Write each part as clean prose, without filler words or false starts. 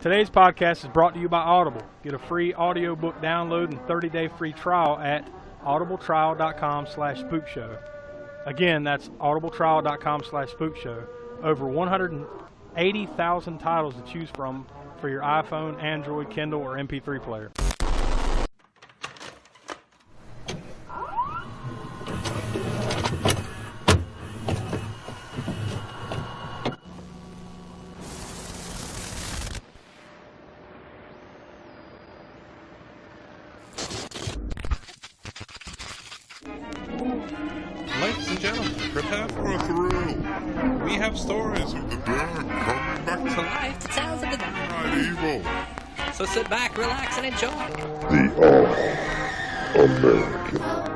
Today's podcast is brought to you by Audible. Get a free audiobook download and 30-day free trial at audibletrial.com/spookshow. Again, that's audibletrial.com/spookshow. Over 180,000 titles to choose from for your iPhone, Android, Kindle, or MP3 player. Ladies and gentlemen, prepare for a thrill. We have stories of the dead coming back to life, Tales of the dead, right evil. So sit back, relax, and enjoy. The All-American Spookshow.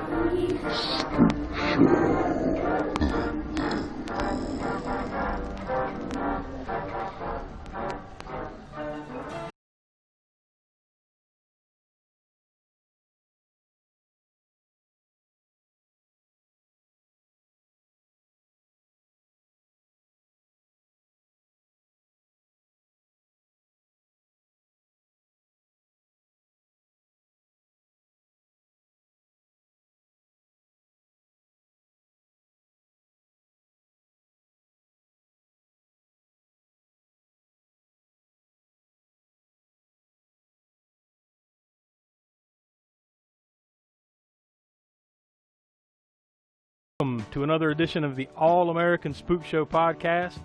Welcome to another edition of the All-American Spookshow podcast.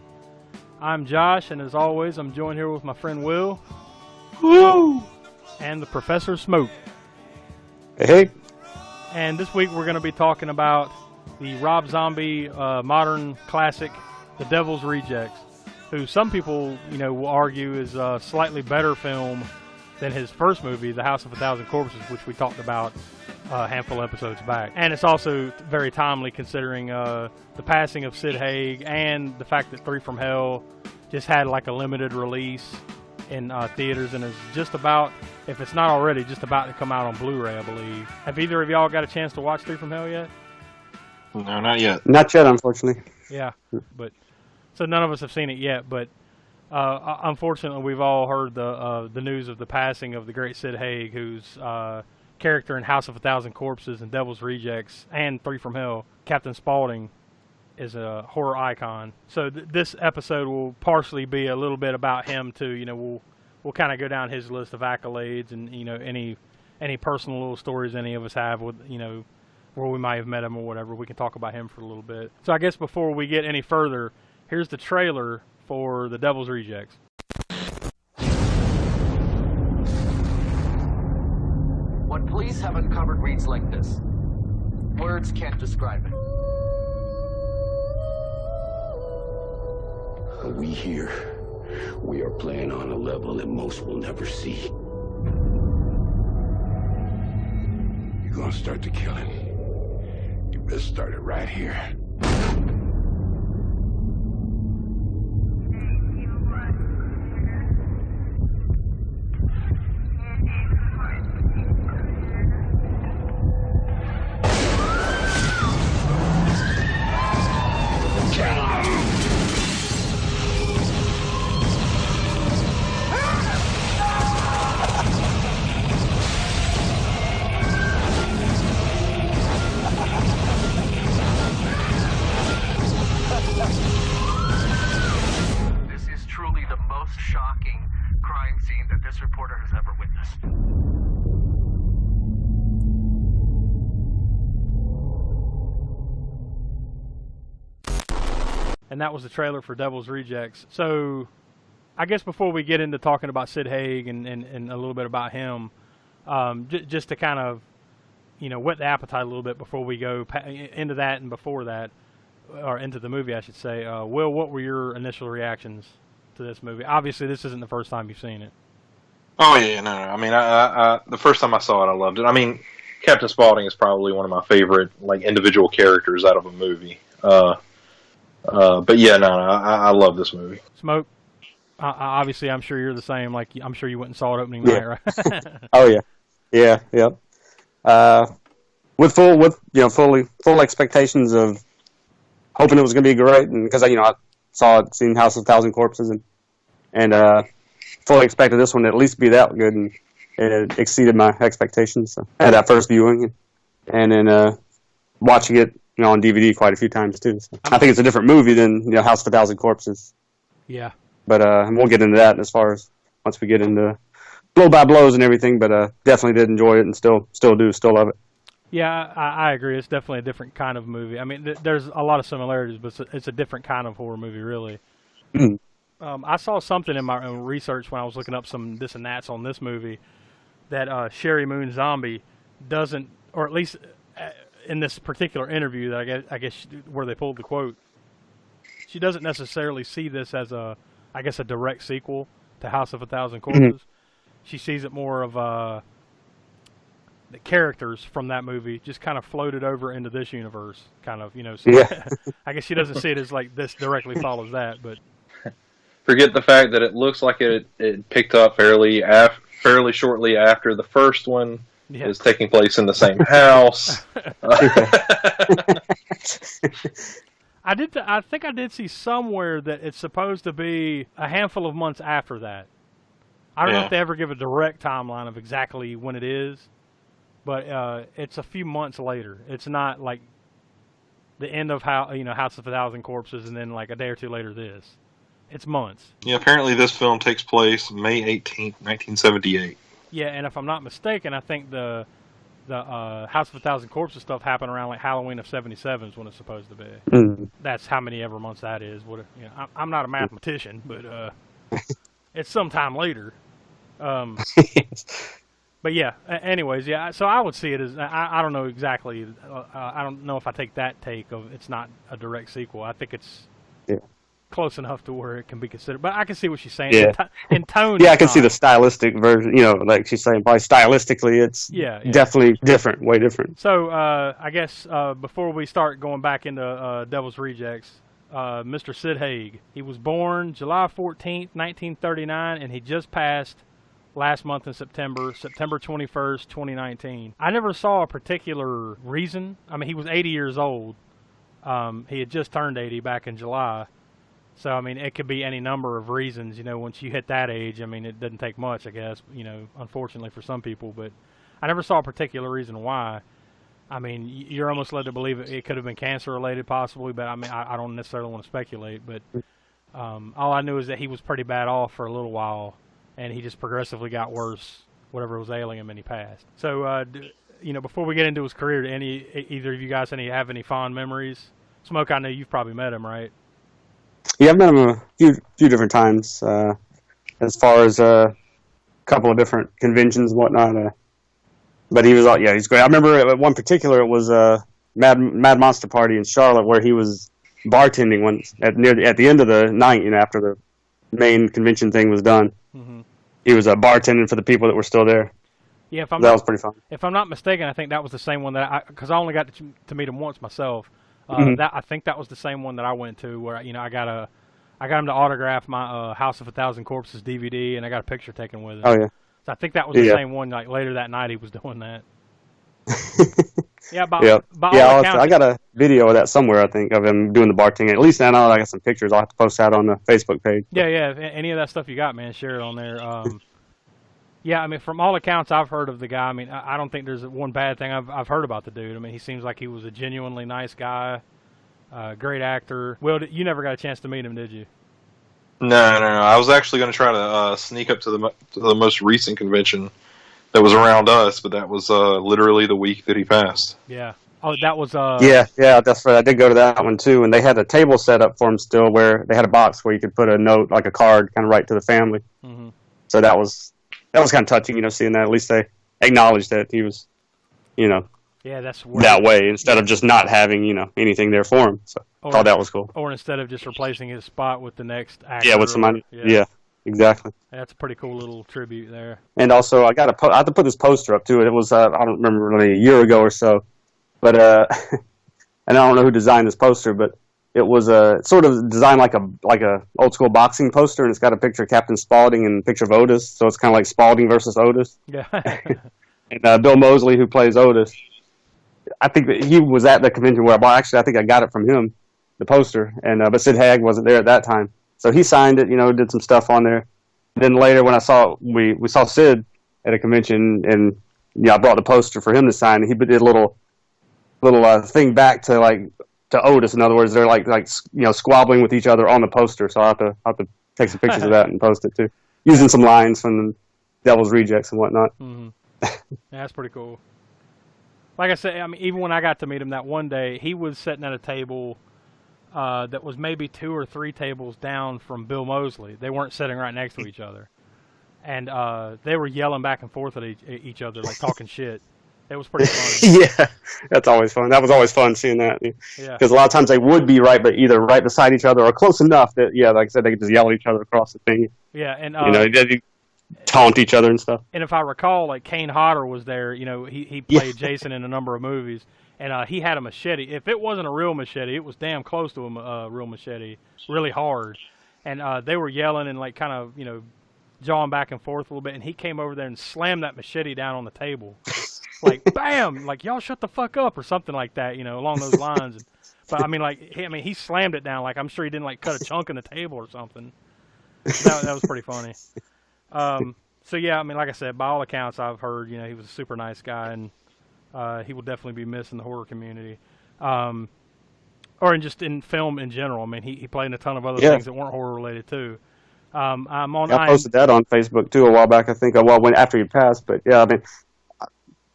I'm Josh, and as always, I'm joined here with my friend Will. Woo! And the Professor Smoke. Hey. And this week we're going to be talking about the Rob Zombie modern classic, The Devil's Rejects, who some people, will argue is a slightly better film than his first movie, The House of a Thousand Corpses, which we talked about a handful of episodes back. And it's also very timely considering the passing of Sid Haig and the fact that 3 from Hell just had like a limited release in theaters and is just about, if it's not already, just about to come out on Blu-ray, I believe. Have either of y'all got a chance to watch 3 from Hell yet? No, not yet. Not yet, unfortunately. Yeah, but so none of us have seen it yet, but unfortunately we've all heard the news of the passing of the great Sid Haig, whose character in House of a Thousand Corpses and Devil's Rejects and 3 from Hell, Captain Spaulding, is a horror icon. So this episode will partially be a little bit about him too. We'll kind of go down his list of accolades and any personal little stories any of us have with where we might have met him or whatever. We can talk about him for a little bit. So I guess before we get any further, here's the trailer for The Devil's Rejects. What police have uncovered reads like this. Words can't describe it. We here, we are playing on a level that most will never see. You're gonna start the killing. You best start it right here. Shocking crime scene that this reporter has ever witnessed. And that was the trailer for Devil's Rejects. So I guess before we get into talking about Sid Haig and a little bit about him, just to kind of whet the appetite a little bit before we go into that and before that, or into the movie I should say, Will, what were your initial reactions to this movie? Obviously, this isn't the first time you've seen it. Oh yeah, no. I mean, I the first time I saw it, I loved it. I mean, Captain Spaulding is probably one of my favorite individual characters out of a movie. But yeah, no, I love this movie. Smoke. Obviously, I'm sure you're the same. Like, I'm sure you went and saw it opening night, right? Oh yeah. With full expectations of hoping it was going to be great, and because I seen House of a Thousand Corpses, and fully expected this one to at least be that good, and it exceeded my expectations. So I had that first viewing, and then watching it on DVD quite a few times too. So I think it's a different movie than House of a Thousand Corpses. Yeah. But we'll get into that as far as once we get into blow by blows and everything. But definitely did enjoy it, and still love it. Yeah, I agree. It's definitely a different kind of movie. I mean, there's a lot of similarities, but it's a different kind of horror movie, really. Mm. I saw something in my own research when I was looking up some this and that's on this movie that Sherry Moon Zombie doesn't, or at least in this particular interview that I guess where they pulled the quote, she doesn't necessarily see this as a direct sequel to House of a Thousand Corpses. Mm-hmm. She sees it more of the characters from that movie just kind of floated over into this universe, kind of, So yeah. I guess she doesn't see it as like this directly follows that, but forget the fact that it looks like it picked up fairly shortly after the first one. Yeah. Is taking place in the same house. I think I did see somewhere that it's supposed to be a handful of months after that. I don't know if they ever give a direct timeline of exactly when it is, but it's a few months later. It's not like the end of House of a Thousand Corpses and then like a day or two later this. It's months. Yeah, apparently this film takes place May 18th, 1978. Yeah, and if I'm not mistaken, I think the House of a Thousand Corpses stuff happened around like Halloween of '77 is when it's supposed to be. Mm. That's how many ever months that is. I'm not a mathematician, but it's sometime later. But yeah, anyways, yeah. So I would see it as I don't know exactly. I don't know if I take that take of it's not a direct sequel. I think it's close enough to where it can be considered. But I can see what she's saying. Yeah. In tone. Yeah, I can see the stylistic version. Like she's saying, probably stylistically, it's definitely different, way different. So I guess before we start going back into Devil's Rejects, Mr. Sid Haig. He was born July 14th, 1939, and he just passed last month in September 21st, 2019. I never saw a particular reason. I mean, he was 80 years old. He had just turned 80 back in July. So, I mean, it could be any number of reasons, once you hit that age. I mean, it doesn't take much, I guess, unfortunately for some people. But I never saw a particular reason why. I mean, you're almost led to believe it could have been cancer-related possibly, but I mean, I don't necessarily want to speculate. But all I knew is that he was pretty bad off for a little while, and he just progressively got worse, whatever was ailing him, and he passed. So, before we get into his career, either of you guys have any fond memories? Smoke, I know you've probably met him, right? Yeah, I've met him a few different times, as far as a couple of different conventions and whatnot. But he was he's great. I remember at one particular, it was a Mad Monster Party in Charlotte where he was bartending at the end of the night, after the main convention thing was done. Mm-hmm. He was bartending for the people that were still there. Yeah, that was pretty fun. If I'm not mistaken, I think that was the same one because I only got to meet him once myself. I think that was the same one that I went to where I got him to autograph my House of a Thousand Corpses DVD, and I got a picture taken with him. Oh yeah. So I think that was the same one. Like later that night, he was doing that. By all accounts, I got a video of that somewhere. I think of him doing the bartending. At least I know I got some pictures. I'll have to post that on the Facebook page. Yeah. Any of that stuff you got, man, share it on there. Yeah, I mean, from all accounts I've heard of the guy, I mean, I don't think there's one bad thing I've heard about the dude. I mean, he seems like he was a genuinely nice guy, great actor. Will, you never got a chance to meet him, did you? No. I was actually going to try to sneak up to the most recent convention that was around us, but that was literally the week that he passed. Yeah. Oh, that was... Yeah, that's right. I did go to that one, too, and they had a table set up for him still where they had a box where you could put a note, like a card, kind of right to the family. Mm-hmm. So that was kind of touching, seeing that. At least they acknowledged that he was, yeah, that's that way instead of just not having, anything there for him. So I thought that was cool. Or instead of just replacing his spot with the next actor. Yeah, with somebody. Yeah, exactly. That's a pretty cool little tribute there. And also, I had to put this poster up too. It was I don't remember, really a year ago or so, but and I don't know who designed this poster, but it was sort of designed like a old school boxing poster, and it's got a picture of Captain Spaulding and a picture of Otis, so it's kind of like Spaulding versus Otis. Yeah. And Bill Moseley, who plays Otis, I think that he was at the convention where I think I got it from him, the poster, and but Sid Haig wasn't there at that time, so he signed it, did some stuff on there, then later when I saw we saw Sid at a convention, and I brought the poster for him to sign. And he did a little thing back to Otis. In other words, they're like squabbling with each other on the poster. So I have to take some pictures of that and post it too, using some lines from Devil's Rejects and whatnot. Mm-hmm. Yeah, that's pretty cool. Like I said, I mean, even when I got to meet him that one day, he was sitting at a table that was maybe 2 or 3 tables down from Bill Moseley. They weren't sitting right next to each other. And they were yelling back and forth at each other, like talking shit. It was pretty funny. Yeah, that's always fun. That was always fun seeing that. Yeah. Because a lot of times they would be either right beside each other or close enough that, like I said, they could just yell at each other across the thing. Yeah, and they taunt each other and stuff. And if I recall, like Kane Hodder was there. He played Jason in a number of movies, and he had a machete. If it wasn't a real machete, it was damn close to a real machete, really hard. And they were yelling and like kind of jawing back and forth a little bit. And he came over there and slammed that machete down on the table, like bam, like y'all shut the fuck up or something like that, along those lines. But I mean, he slammed it down. Like I'm sure he didn't like cut a chunk in the table or something. That was pretty funny. So yeah, I mean, like I said, by all accounts I've heard, he was a super nice guy, and he will definitely be missed in the horror community, or in film in general. I mean, he played in a ton of other things that weren't horror related too. I'm on. I posted that on Facebook too a while back. I think after he passed, but yeah, I mean,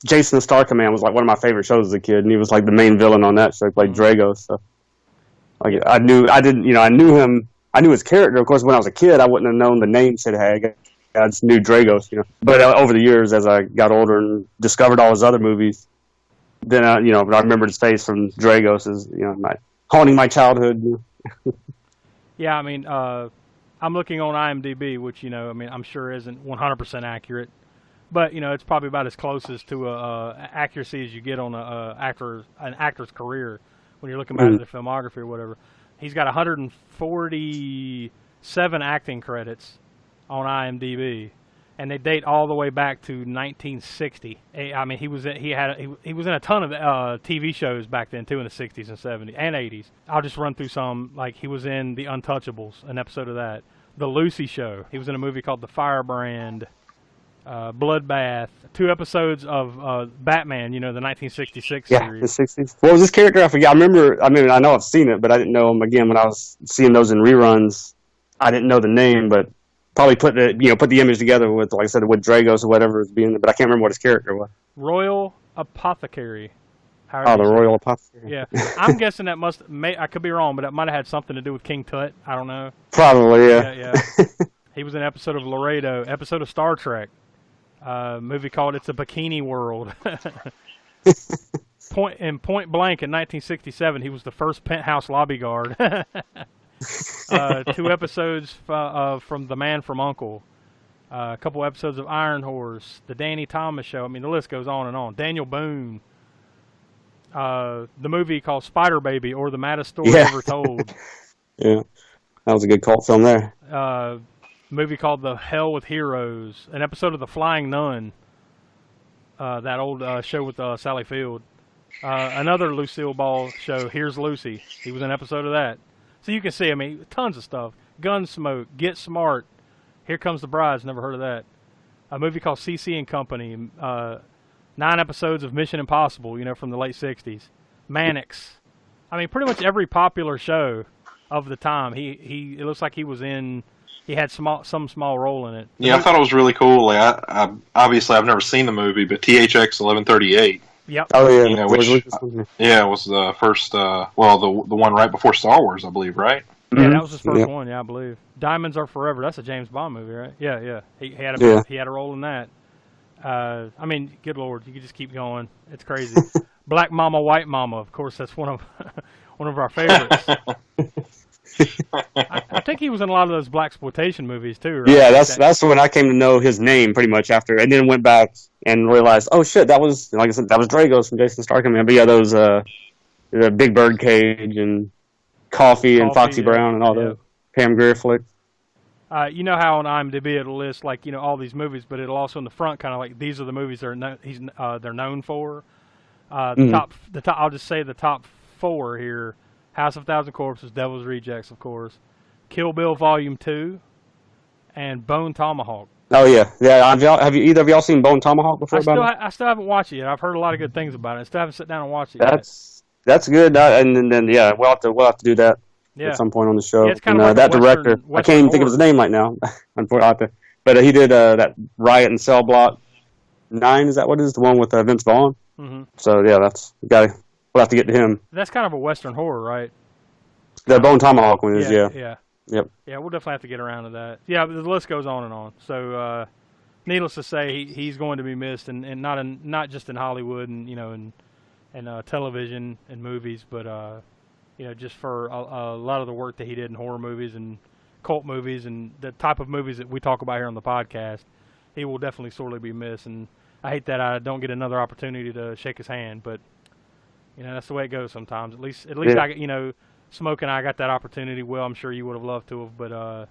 Jason the Star Command was like one of my favorite shows as a kid, and he was like the main villain on that show. He played Drago, so like I knew him. I knew his character. Of course, when I was a kid, I wouldn't have known the name Sid Haig. I just knew Dragos, But over the years, as I got older and discovered all his other movies, then I remembered his face from Dragos as haunting my childhood. Yeah, I mean, I'm looking on IMDb, which I'm sure isn't 100% accurate, but it's probably about as close as to accuracy as you get on an actor's career when you're looking back at the filmography or whatever. He's got 147 acting credits on IMDb, and they date all the way back to 1960. I mean, he was in a ton of TV shows back then too, in the 60s and 70s and 80s. I'll just run through some. Like he was in The Untouchables, an episode of that. The Lucy Show. He was in a movie called The Firebrand. Bloodbath. 2 episodes of Batman. The 1966 series. The 60s. What was this character? I forget. I know I've seen it, but I didn't know him again when I was seeing those in reruns. I didn't know the name, but probably put the image together with, like I said, with Dragos or whatever was being, but I can't remember what his character was. Royal Apothecary. The Royal Apothecary. Yeah, I'm guessing that I could be wrong, but that might have had something to do with King Tut. I don't know. Probably, yeah. Yeah. He was in an episode of Laredo, episode of Star Trek, movie called It's a Bikini World. Point Blank in 1967, he was the first penthouse lobby guard. 2 episodes from The Man from U.N.C.L.E., a couple episodes of Iron Horse, The Danny Thomas Show. I mean, the list goes on and on. Daniel Boone. The movie called Spider Baby, or The Maddest Story Ever Told. Yeah, that was a good cult film there. Movie called The Hell with Heroes. An episode of The Flying Nun. That old show with Sally Field. Another Lucille Ball show, Here's Lucy. He was in an episode of that. So you can see, I mean, tons of stuff. Gunsmoke, Get Smart, Here Comes the Brides, never heard of that. A movie called C.C. and Company, 9 episodes of Mission Impossible, from the late 60s. Mannix. I mean, pretty much every popular show of the time, it looks like he was in, he had some small role in it. Yeah, I thought it was really cool. Like, obviously, I've never seen the movie, but THX 1138. Yep. Oh yeah, it was the first. The one right before Star Wars, I believe, right? Yeah, that was his first one. Yeah, I believe. Diamonds Are Forever. That's a James Bond movie, right? Yeah. He had a role in that. I mean, good Lord, you could just keep going. It's crazy. Black Mama, White Mama. Of course, that's one of our favorites. I think he was in a lot of those blaxploitation movies too, right? Yeah, that's when I came to know his name pretty much after, and then went back and realized, oh shit, that was, like I said, that was Dragos from Jason Starkham. But yeah, those the Big Bird Cage and Coffee and Foxy Brown and all those Pam Grier flicks. You know how on IMDb it'll list all these movies, but it'll also in the front kind of like these are the movies they're known for. Top I'll just say the top 4 here. House of a Thousand Corpses, Devil's Rejects, of course. Kill Bill Volume 2. and Bone Tomahawk. Oh yeah, yeah. Have you either of y'all seen Bone Tomahawk before? I still haven't watched it yet. I've heard a lot of good things about it. I still haven't sat down and watched it yet. That's good. And then yeah, we'll have to do that at some point on the show. Yeah, it's kind of like that Western, director. I can't even think of his name right now. Unfortunately, but he did that Riot in Cell Block 9. Is that what it is? The one with Vince Vaughn. Mm-hmm. So yeah, we'll have to get to him. That's kind of a Western horror, right? The Bone Tomahawk one is, yeah. Yep. Yeah, we'll definitely have to get around to that. Yeah, but the list goes on and on. So, needless to say, he's going to be missed, and not just in Hollywood and and television and movies, but just for a lot of the work that he did in horror movies and cult movies and the type of movies that we talk about here on the podcast. He will definitely sorely be missed, and I hate that I don't get another opportunity to shake his hand, but that's the way it goes sometimes. At least I Smoke and I got that opportunity. Will, I'm sure you would have loved to have, but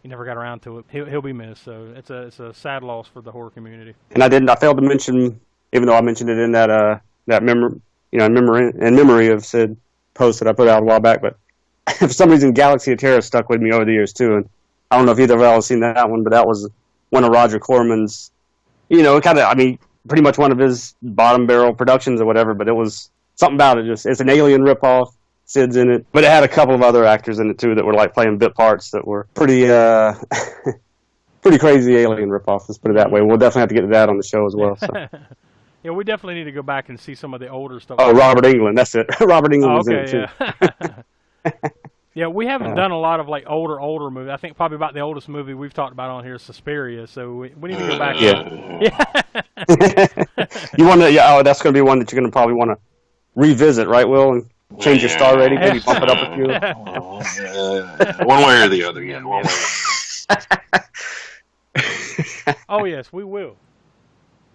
he never got around to it. He'll be missed, so it's a sad loss for the horror community. And I failed to mention, even though I mentioned it in that memory of Sid post that I put out a while back, but for some reason Galaxy of Terror stuck with me over the years too. And I don't know if either of y'all have seen that one, but that was one of Roger Corman's, pretty much one of his bottom barrel productions or whatever. But it was something about it. It's an alien ripoff. Sid's in it, but it had a couple of other actors in it too that were like playing bit parts that were pretty pretty crazy alien ripoff. Let's put it that way. We'll definitely have to get to that on the show as well. So. Yeah, we definitely need to go back and see some of the older stuff. Oh, Robert Englund, that's it. Robert Englund was in it too. Yeah. Yeah, we haven't done a lot of like older movies. I think probably about the oldest movie we've talked about on here is Suspiria. So we need to go back. You want to? Yeah. Oh, that's going to be one that you're going to probably want to revisit, right, Will? And change your star rating, maybe bump it up a few. One way or the other, yeah. One way. Oh yes, we will.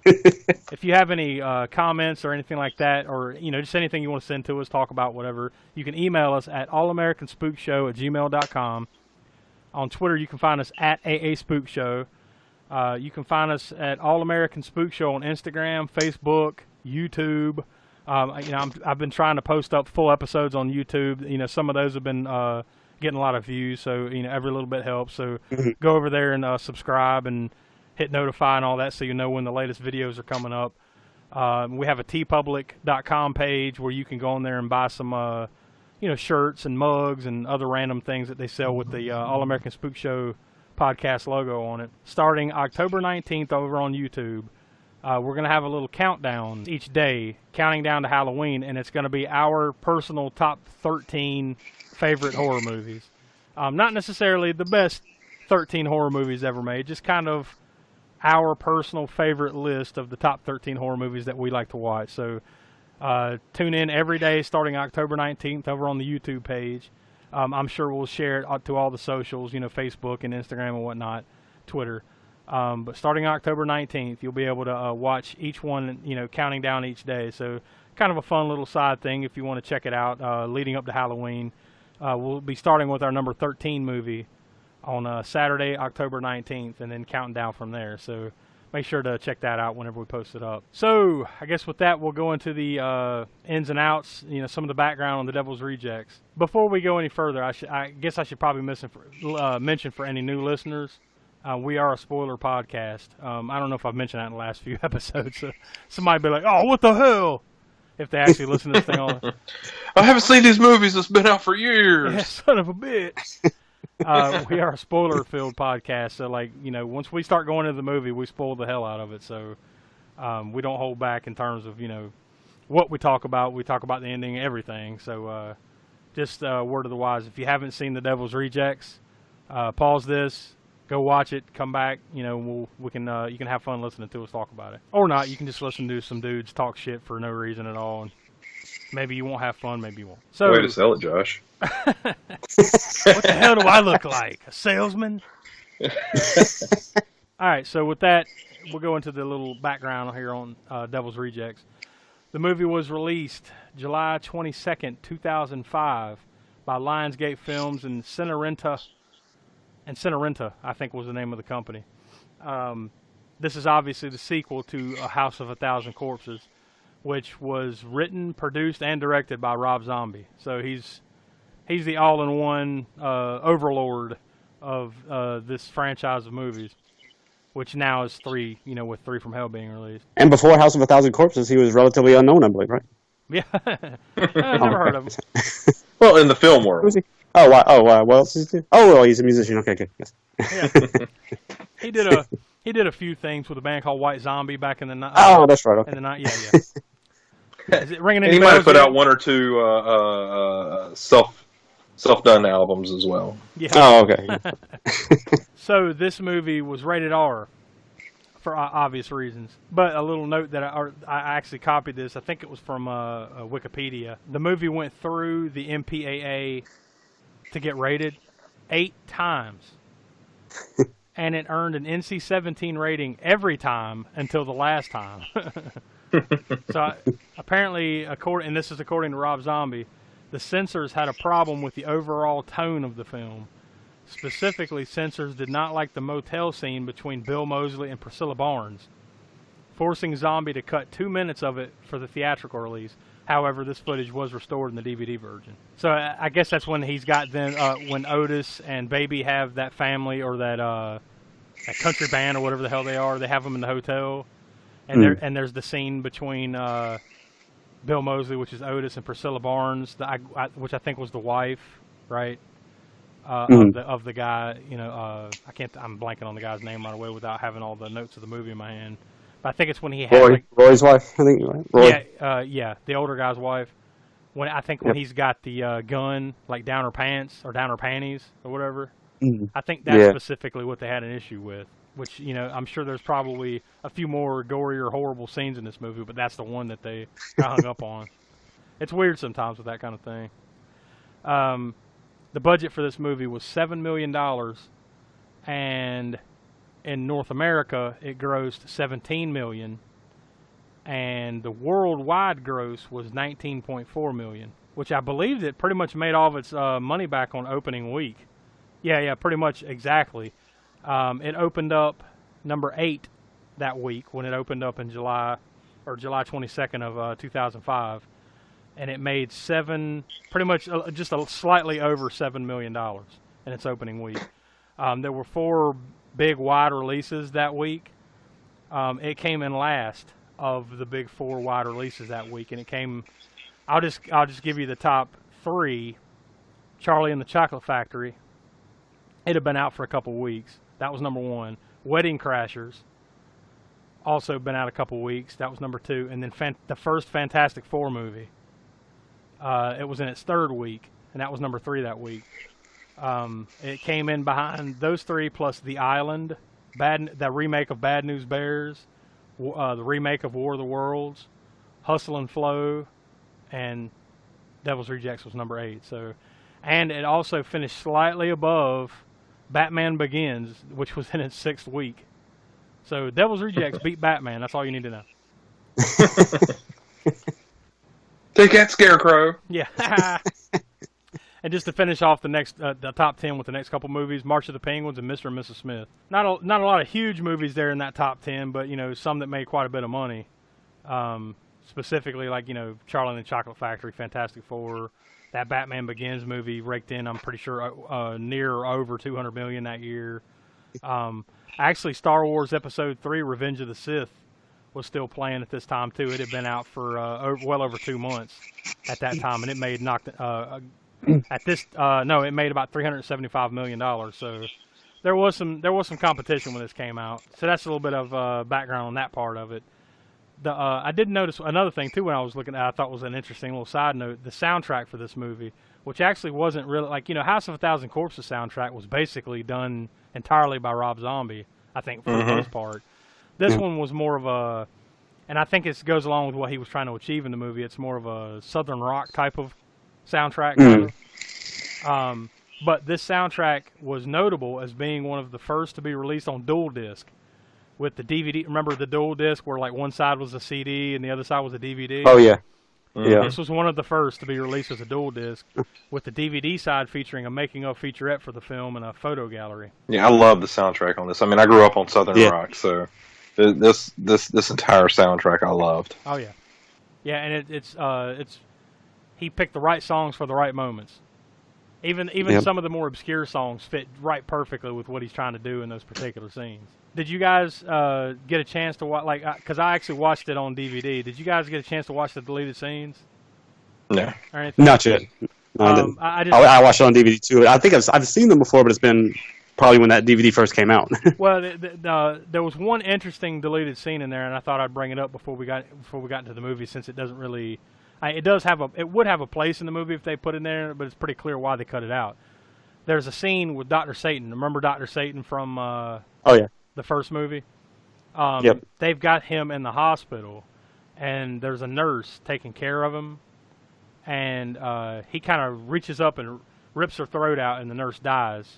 If you have any comments or anything like that, or just anything you want to send to us, talk about whatever, you can email us at allamericanspookshow@gmail.com. On Twitter, you can find us at AASpookshow. You can find us at All American Spookshow on Instagram, Facebook, YouTube. I've been trying to post up full episodes on YouTube. Some of those have been getting a lot of views, so every little bit helps. So go over there and subscribe and hit notify and all that, so you know when the latest videos are coming up. We have a tpublic.com page where you can go on there and buy some shirts and mugs and other random things that they sell with the All American Spook Show podcast logo on it. Starting October 19th over on YouTube. We're going to have a little countdown each day, counting down to Halloween, and it's going to be our personal top 13 favorite horror movies. Not necessarily the best 13 horror movies ever made, just kind of our personal favorite list of the top 13 horror movies that we like to watch. So tune in every day starting October 19th over on the YouTube page. I'm sure we'll share it to all the socials, Facebook and Instagram and whatnot, Twitter. But starting October 19th, you'll be able to watch each one, counting down each day. So kind of a fun little side thing if you want to check it out leading up to Halloween. We'll be starting with our number 13 movie on Saturday, October 19th, and then counting down from there. So make sure to check that out whenever we post it up. So I guess with that, we'll go into the ins and outs, some of the background on The Devil's Rejects. Before we go any further, I guess I should probably mention for any new listeners, we are a spoiler podcast. I don't know if I've mentioned that in the last few episodes. So somebody be like, "Oh, what the hell?" If they actually listen to this thing on. I haven't seen these movies that's been out for years. Yeah, son of a bitch. We are a spoiler-filled podcast, so once we start going into the movie, we spoil the hell out of it. So we don't hold back in terms of what we talk about. We talk about the ending, everything. So just word of the wise: if you haven't seen The Devil's Rejects, pause this. Go watch it. Come back. You can have fun listening to us talk about it, or not. You can just listen to some dudes talk shit for no reason at all, and maybe you won't have fun. Maybe you won't. So way to sell it, Josh. What the hell do I look like? A salesman? All right. So with that, we'll go into the little background here on Devil's Rejects. The movie was released July 22nd, 2005, by Lionsgate Films and Cinerenta. And Cinerenta, I think, was the name of the company. This is obviously the sequel to A House of a Thousand Corpses, which was written, produced, and directed by Rob Zombie. So he's the all-in-one overlord of this franchise of movies, which now is 3. You know, with 3 from Hell being released. And before House of a Thousand Corpses, he was relatively unknown, I believe, right? Yeah, I've never heard of him. Well, in the film world. Who's he? Oh, wow. Oh, what else is he? Oh, well, he's a musician. Okay, good. Yes. Yeah. He did a few things with a band called White Zombie back in the night. Oh, that's right. Okay. In the night, yeah. Is it ringing any He bells might have put yet? out 1 or 2 self-done albums as well. Yeah. Oh, okay. So this movie was rated R for obvious reasons. But a little note that I actually copied this. I think it was from Wikipedia. The movie went through the MPAA to get rated 8 times. And it earned an NC-17 rating every time until the last time. So apparently, and this is according to Rob Zombie, the censors had a problem with the overall tone of the film. Specifically, censors did not like the motel scene between Bill Moseley and Priscilla Barnes, forcing Zombie to cut 2 minutes of it for the theatrical release. However, this footage was restored in the DVD version. So I guess that's when he's got them, when Otis and Baby have that family or that country band or whatever the hell they are. They have them in the hotel, and there's the scene between Bill Moseley, which is Otis, and Priscilla Barnes, which I think was the wife, right? Of the guy, you know, I'm blanking on the guy's name right away without having all the notes of the movie in my hand. But I think it's when he had Roy's wife, I think, right? Roy. Yeah, the older guy's wife. When he's got the gun like down her pants or down her panties or whatever. Mm-hmm. I think that's specifically what they had an issue with. Which, you know, I'm sure there's probably a few more gory or horrible scenes in this movie, but that's the one that they got hung up on. It's weird sometimes with that kind of thing. The budget for this movie was $7 million, and in North America, it grossed $17 million, and the worldwide gross was $19.4 million, which I believe it pretty much made all of its money back on opening week. Yeah, pretty much exactly. It opened up number 8 that week when it opened up in July 22nd of 2005. And it made pretty much just slightly over $7 million in its opening week. There were 4 big wide releases that week. It came in last of the big 4 wide releases that week, and it came. I'll just give you the top 3. Charlie and the Chocolate Factory. It had been out for a couple weeks. That was number 1. Wedding Crashers. Also been out a couple weeks. That was number 2. And then the first Fantastic Four movie. It was in its 3rd week, and that was number 3 that week. It came in behind those 3 plus The Island, the remake of Bad News Bears, the remake of War of the Worlds, Hustle and Flow, and Devil's Rejects was number 8. So, and it also finished slightly above Batman Begins, which was in its 6th week. So Devil's Rejects beat Batman. That's all you need to know. Take that, Scarecrow. Yeah. And just to finish off the top 10 with the next couple movies, March of the Penguins and Mr. and Mrs. Smith. Not a lot of huge movies there in that top 10, but, you know, some that made quite a bit of money. Specifically, like, you know, Charlie and the Chocolate Factory, Fantastic Four, that Batman Begins movie raked in, I'm pretty sure, near or over $200 million that year. Actually, Star Wars Episode 3, Revenge of the Sith, was still playing at this time too. It had been out for well over 2 months at that time, and it made it made about $375 million. So there was some competition when this came out. So that's a little bit of background on that part of it. I did notice another thing too when I was looking at it, I thought was an interesting little side note. The soundtrack for this movie, which actually wasn't really like, you know, House of a Thousand Corpses soundtrack was basically done entirely by Rob Zombie, I think, for the most part. This one was more of a, and I think it goes along with what he was trying to achieve in the movie. It's more of a southern rock type of soundtrack. But this soundtrack was notable as being one of the first to be released on dual disc with the DVD. Remember the dual disc where like one side was a CD and the other side was a DVD? Oh, yeah. Yeah. This was one of the first to be released as a dual disc, with the DVD side featuring a making-of featurette for the film and a photo gallery. Yeah, I love the soundtrack on this. I mean, I grew up on southern rock, so this entire soundtrack I loved. Oh yeah, yeah, and it's he picked the right songs for the right moments. Even Yep. some of the more obscure songs fit right perfectly with what he's trying to do in those particular scenes. Did you guys get a chance to watch? Like, because I actually watched it on DVD. Did you guys get a chance to watch the deleted scenes No. or anything? Not yet. No, I didn't. I just I watched it on DVD too. I think I've seen them before, but it's been probably when that DVD first came out. well, there was one interesting deleted scene in there, and I thought I'd bring it up before we got into the movie, since it doesn't really. It would have a place in the movie if they put it in there, but it's pretty clear why they cut it out. There's a scene with Dr. Satan. Remember Dr. Satan from Oh yeah. the first movie? Yep. They've got him in the hospital, and there's a nurse taking care of him, and he kind of reaches up and rips her throat out, and the nurse dies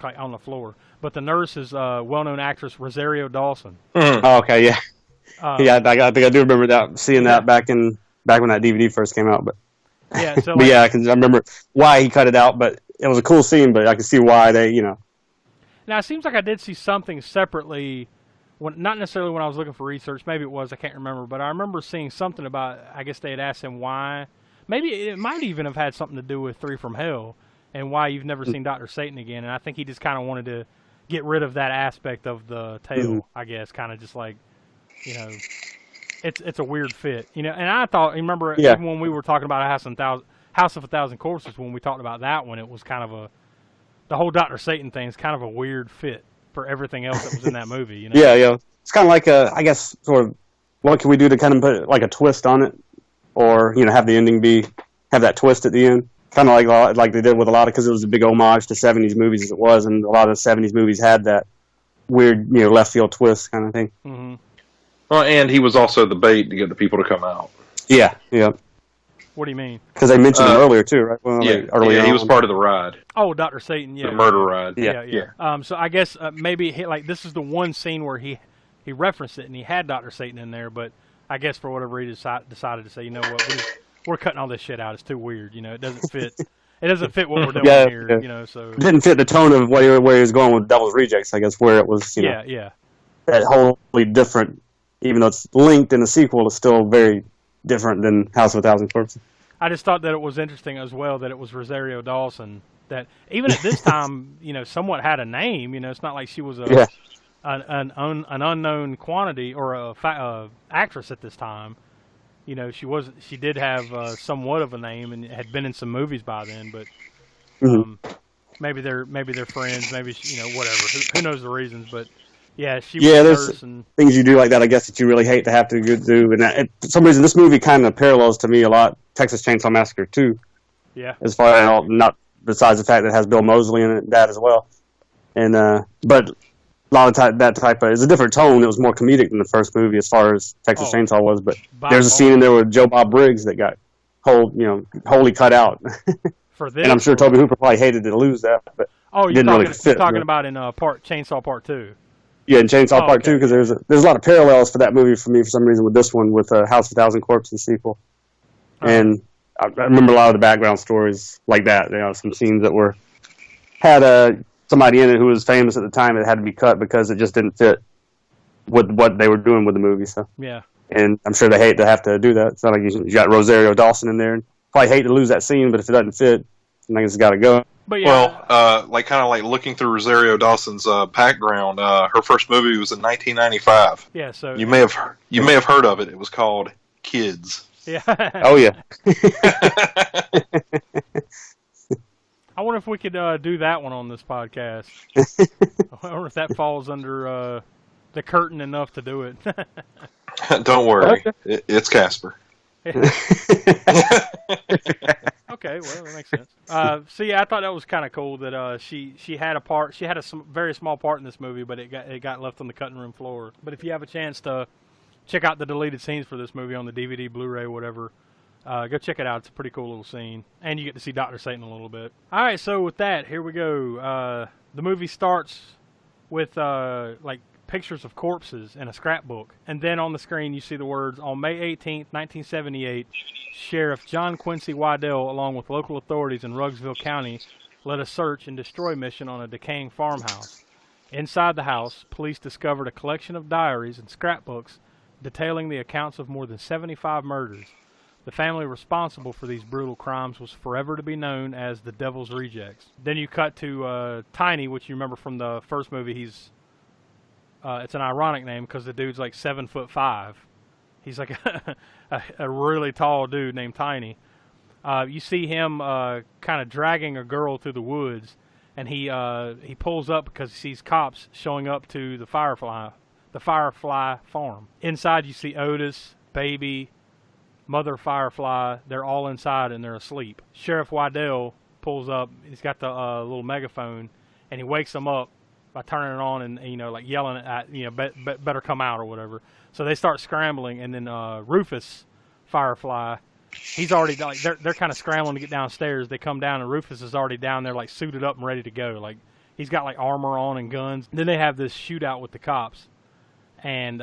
like on the floor. But the nurse is well-known actress Rosario Dawson. Oh, okay, yeah. Yeah, I think I do remember seeing that back when that DVD first came out. But yeah, so but yeah, I remember why he cut it out. But it was a cool scene. But I can see why they, Now it seems like I did see something separately, not necessarily when I was looking for research. Maybe it was, I can't remember. But I remember seeing something about. I guess they had asked him why. Maybe it might even have had something to do with 3 from Hell and why you've never seen Dr. Satan again. And I think he just kind of wanted to get rid of that aspect of the tale. I guess kind of just like, it's a weird fit, And I thought, remember, even when we were talking about House of a Thousand Corpses, when we talked about that one, it was kind of the whole Dr. Satan thing is kind of a weird fit for everything else that was in that movie, Yeah. It's kind of like I guess, sort of, what can we do to kind of put like a twist on it, or have the ending have that twist at the end, kind of like they did with a lot of, because it was a big homage to '70s movies as it was, and a lot of the '70s movies had that weird, left field twist kind of thing. Mm-hmm. Well, and he was also the bait to get the people to come out. Yeah. What do you mean? Because they mentioned him earlier too, right? Well, yeah, he was part of the ride. Oh, Dr. Satan, yeah. The murder ride. Yeah. So I guess maybe this is the one scene where he referenced it and he had Dr. Satan in there, but I guess for whatever reason decided to say, you know what, we're cutting all this shit out. It's too weird. It doesn't fit. It doesn't fit what we're doing here. Yeah. So it didn't fit the tone of where he was going with Devil's Rejects, I guess, where it was, yeah. that wholly different. Even though it's linked in the sequel, it's still very different than House of a Thousand Corpses. I just thought that it was interesting as well that it was Rosario Dawson that even at this time, somewhat had a name. It's not like she was an unknown quantity or a actress at this time. She did have somewhat of a name and had been in some movies by then, but maybe they're friends, maybe whatever. Who knows the reasons, but. Yeah, she was there's things you do like that, I guess, that you really hate to have to do. And for some reason, this movie kind of parallels to me a lot Texas Chainsaw Massacre 2. Yeah. As far as, not besides the fact that it has Bill Moseley in it, that as well. And but a lot of that type of, it's a different tone. It was more comedic than the first movie as far as Texas Chainsaw was. But there's a scene in there with Joe Bob Briggs that got wholly cut out. For this, and I'm sure Tobe Hooper probably hated to lose that. But you're talking about in Chainsaw Part 2. Yeah, in Chainsaw Part 2, because there's a lot of parallels for that movie for me for some reason with this one, with House of a Thousand Corpses sequel. And I remember a lot of the background stories like that. Some scenes that had somebody in it who was famous at the time that had to be cut because it just didn't fit with what they were doing with the movie. So yeah, and I'm sure they hate to have to do that. It's not like you got Rosario Dawson in there. And probably hate to lose that scene, but if it doesn't fit, I think it's got to go. But yeah. Well, kind of like looking through Rosario Dawson's background, her first movie was in 1995. Yeah, so you may have heard of it. It was called Kids. Yeah. Oh yeah. I wonder if we could do that one on this podcast. I wonder if that falls under the curtain enough to do it. Don't worry, it's Casper. Okay, well, that makes sense. So yeah, I thought that was kind of cool that she had a part. She had a very small part in this movie, but it got left on the cutting room floor. But if you have a chance to check out the deleted scenes for this movie on the DVD, Blu-ray, whatever, go check it out. It's a pretty cool little scene, and you get to see Dr. Satan a little bit. All right, so with that, here we go. The movie starts with like pictures of corpses in a scrapbook, and then on the screen you see the words, "On May 18th, 1978, Sheriff John Quincy Wydell, along with local authorities in Ruggsville County, led a search and destroy mission on a decaying farmhouse. Inside the house, police discovered a collection of diaries and scrapbooks detailing the accounts of more than 75 murders. The family responsible for these brutal crimes was forever to be known as the Devil's Rejects. Then you cut to Tiny, which you remember from the first movie. He's it's an ironic name because the dude's like 7'5". He's like a really tall dude named Tiny. You see him kind of dragging a girl through the woods, and he pulls up because he sees cops showing up to the Firefly farm. Inside you see Otis, Baby, Mother Firefly. They're all inside and they're asleep. Sheriff Waddell pulls up. He's got the little megaphone, and he wakes them up by turning it on and like yelling at better come out or whatever. So they start scrambling, and then Rufus Firefly, he's already like they're kind of scrambling to get downstairs. They come down and Rufus is already down there like suited up and ready to go. Like he's got like armor on and guns. Then they have this shootout with the cops, and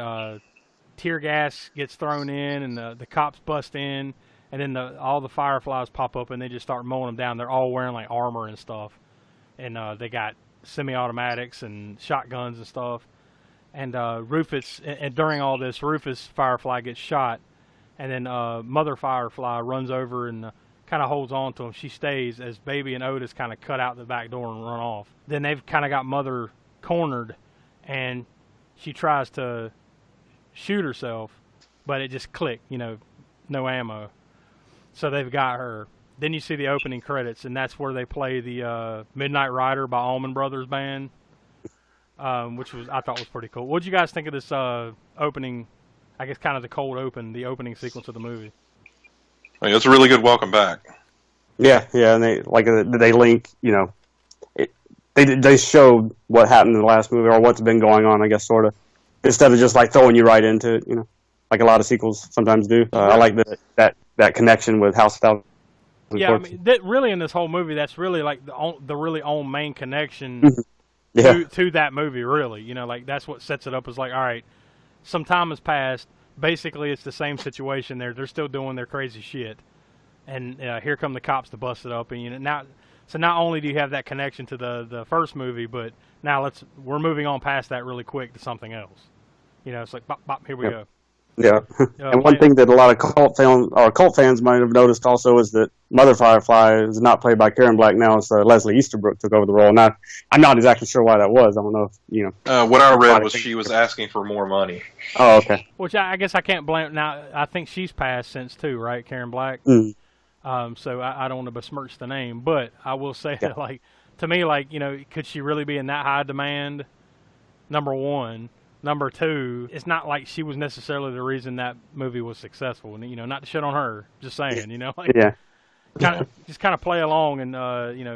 tear gas gets thrown in, and the cops bust in, and then all the Fireflies pop up and they just start mowing them down. They're all wearing like armor and stuff, and they got semi-automatics and shotguns and stuff. And Rufus, and during all this, Rufus Firefly gets shot, and then Mother Firefly runs over and kind of holds on to him. She stays as Baby and Otis kind of cut out the back door and run off. Then they've kind of got Mother cornered, and she tries to shoot herself, but it just clicked, no ammo. So they've got her. Then you see the opening credits, and that's where they play the Midnight Rider by Allman Brothers Band, which I thought was pretty cool. What did you guys think of this opening, I guess kind of the cold open, the opening sequence of the movie? I mean, it's a really good welcome back. Yeah, and they link, they showed what happened in the last movie or what's been going on, I guess, sort of, instead of just like throwing you right into it, like a lot of sequels sometimes do. I like that connection with House of Thousand. Yeah, I mean, really in this whole movie, that's really like the really own main connection to that movie, really. Like that's what sets it up as like, all right, some time has passed. Basically, it's the same situation there. They're still doing their crazy shit. And here come the cops to bust it up. And not only do you have that connection to the first movie, but now we're moving on past that really quick to something else. It's like, bop, bop, here we go. Yeah, and one thing that a lot of cult fans might have noticed also is that Mother Firefly is not played by Karen Black now. It's Leslie Easterbrook took over the role. Now, I'm not exactly sure why that was. I don't know if what I read was she was asking for more money. Oh, okay. Which I guess I can't blame. Now I think she's passed since too, right? Karen Black. So I don't want to besmirch the name, but I will say that, like, to me, like, could she really be in that high demand? Number one. Number two, it's not like she was necessarily the reason that movie was successful. And, not to shit on her, just saying, like, just kind of play along and,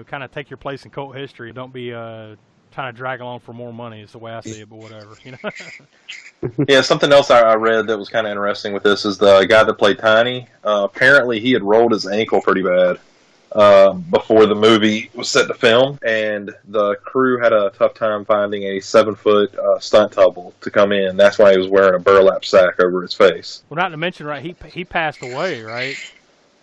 kind of take your place in cult history. Don't be trying to drag along for more money is the way I see it, but whatever, Yeah, something else I read that was kind of interesting with this is the guy that played Tiny. Apparently he had rolled his ankle pretty bad before the movie was set to film, and the crew had a tough time finding a 7-foot stunt double to come in. That's why he was wearing a burlap sack over his face. Well, not to mention, right, he passed away, right?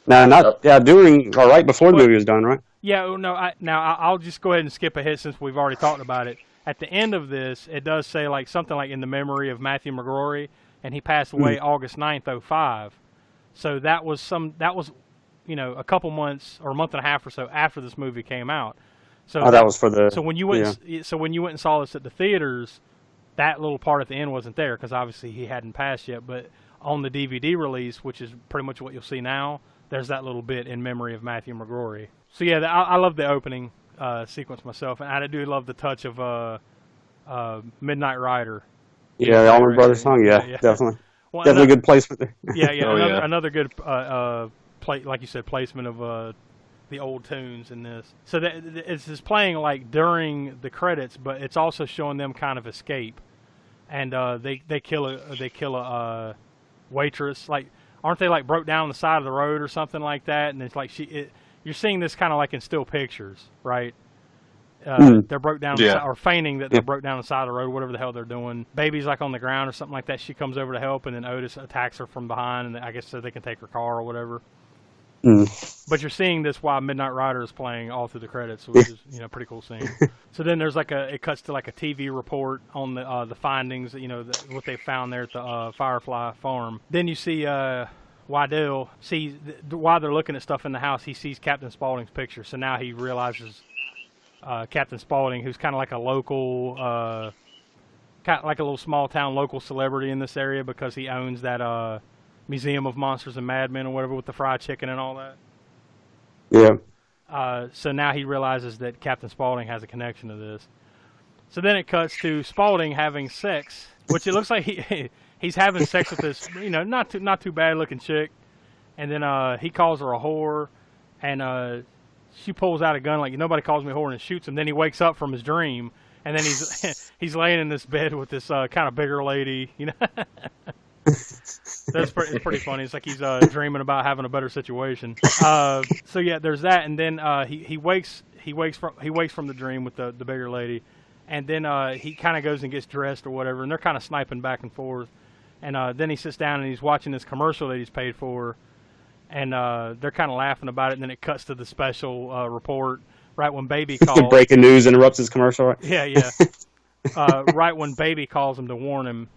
During or right before the movie was done, right? Yeah, no. I'll just go ahead and skip ahead since we've already talked about it. At the end of this, it does say like something like in the memory of Matthew McGrory, and he passed away August 9th, 2005. So that was a couple months or a month and a half or so after this movie came out. So that was for the. So when you went, when you went and saw this at the theaters, that little part at the end wasn't there because obviously he hadn't passed yet. But on the DVD release, which is pretty much what you'll see now, there's that little bit in memory of Matthew McGrory. So yeah, I love the opening sequence myself, and I do love the touch of Midnight Rider. Yeah, the Allman Brothers song. Yeah, definitely. Well, definitely good placement there. Yeah, another good like you said, placement of the old tunes in this. So it's playing like during the credits, but it's also showing them kind of escape, and they kill a waitress. Like, aren't they like broke down on the side of the road or something like that? And it's like you're seeing this kind of like in still pictures, right? They're broke down or feigning that they're broke down the side of the road, whatever the hell they're doing. Baby's like on the ground or something like that. She comes over to help, and then Otis attacks her from behind, and I guess so they can take her car or whatever. But you're seeing this while Midnight Rider is playing all through the credits, which is pretty cool scene. So then there's like it cuts to like a TV report on the findings, what they found there at the Firefly farm. Then you see Waddell sees, while they're looking at stuff in the house, he sees Captain Spaulding's picture. So now he realizes Captain Spaulding, who's kind of like a local, like a little small town local celebrity in this area because he owns that Museum of Monsters and Madmen or whatever with the fried chicken and all that. Yeah. So now he realizes that Captain Spaulding has a connection to this. So then it cuts to Spaulding having sex, which it looks like he's having sex with this, not too bad looking chick, and then he calls her a whore, and she pulls out a gun like nobody calls me a whore and shoots him. Then he wakes up from his dream, and then he's laying in this bed with this kind of bigger lady, That's pretty funny. It's like he's dreaming about having a better situation. So yeah, there's that, and then he wakes from the dream with the bigger lady, and then he kind of goes and gets dressed or whatever, and they're kind of sniping back and forth, and then he sits down and he's watching this commercial that he's paid for, and they're kind of laughing about it, and then it cuts to the special report right when Baby calls. Breaking news interrupts his commercial. Right? Yeah. Right when Baby calls him to warn him,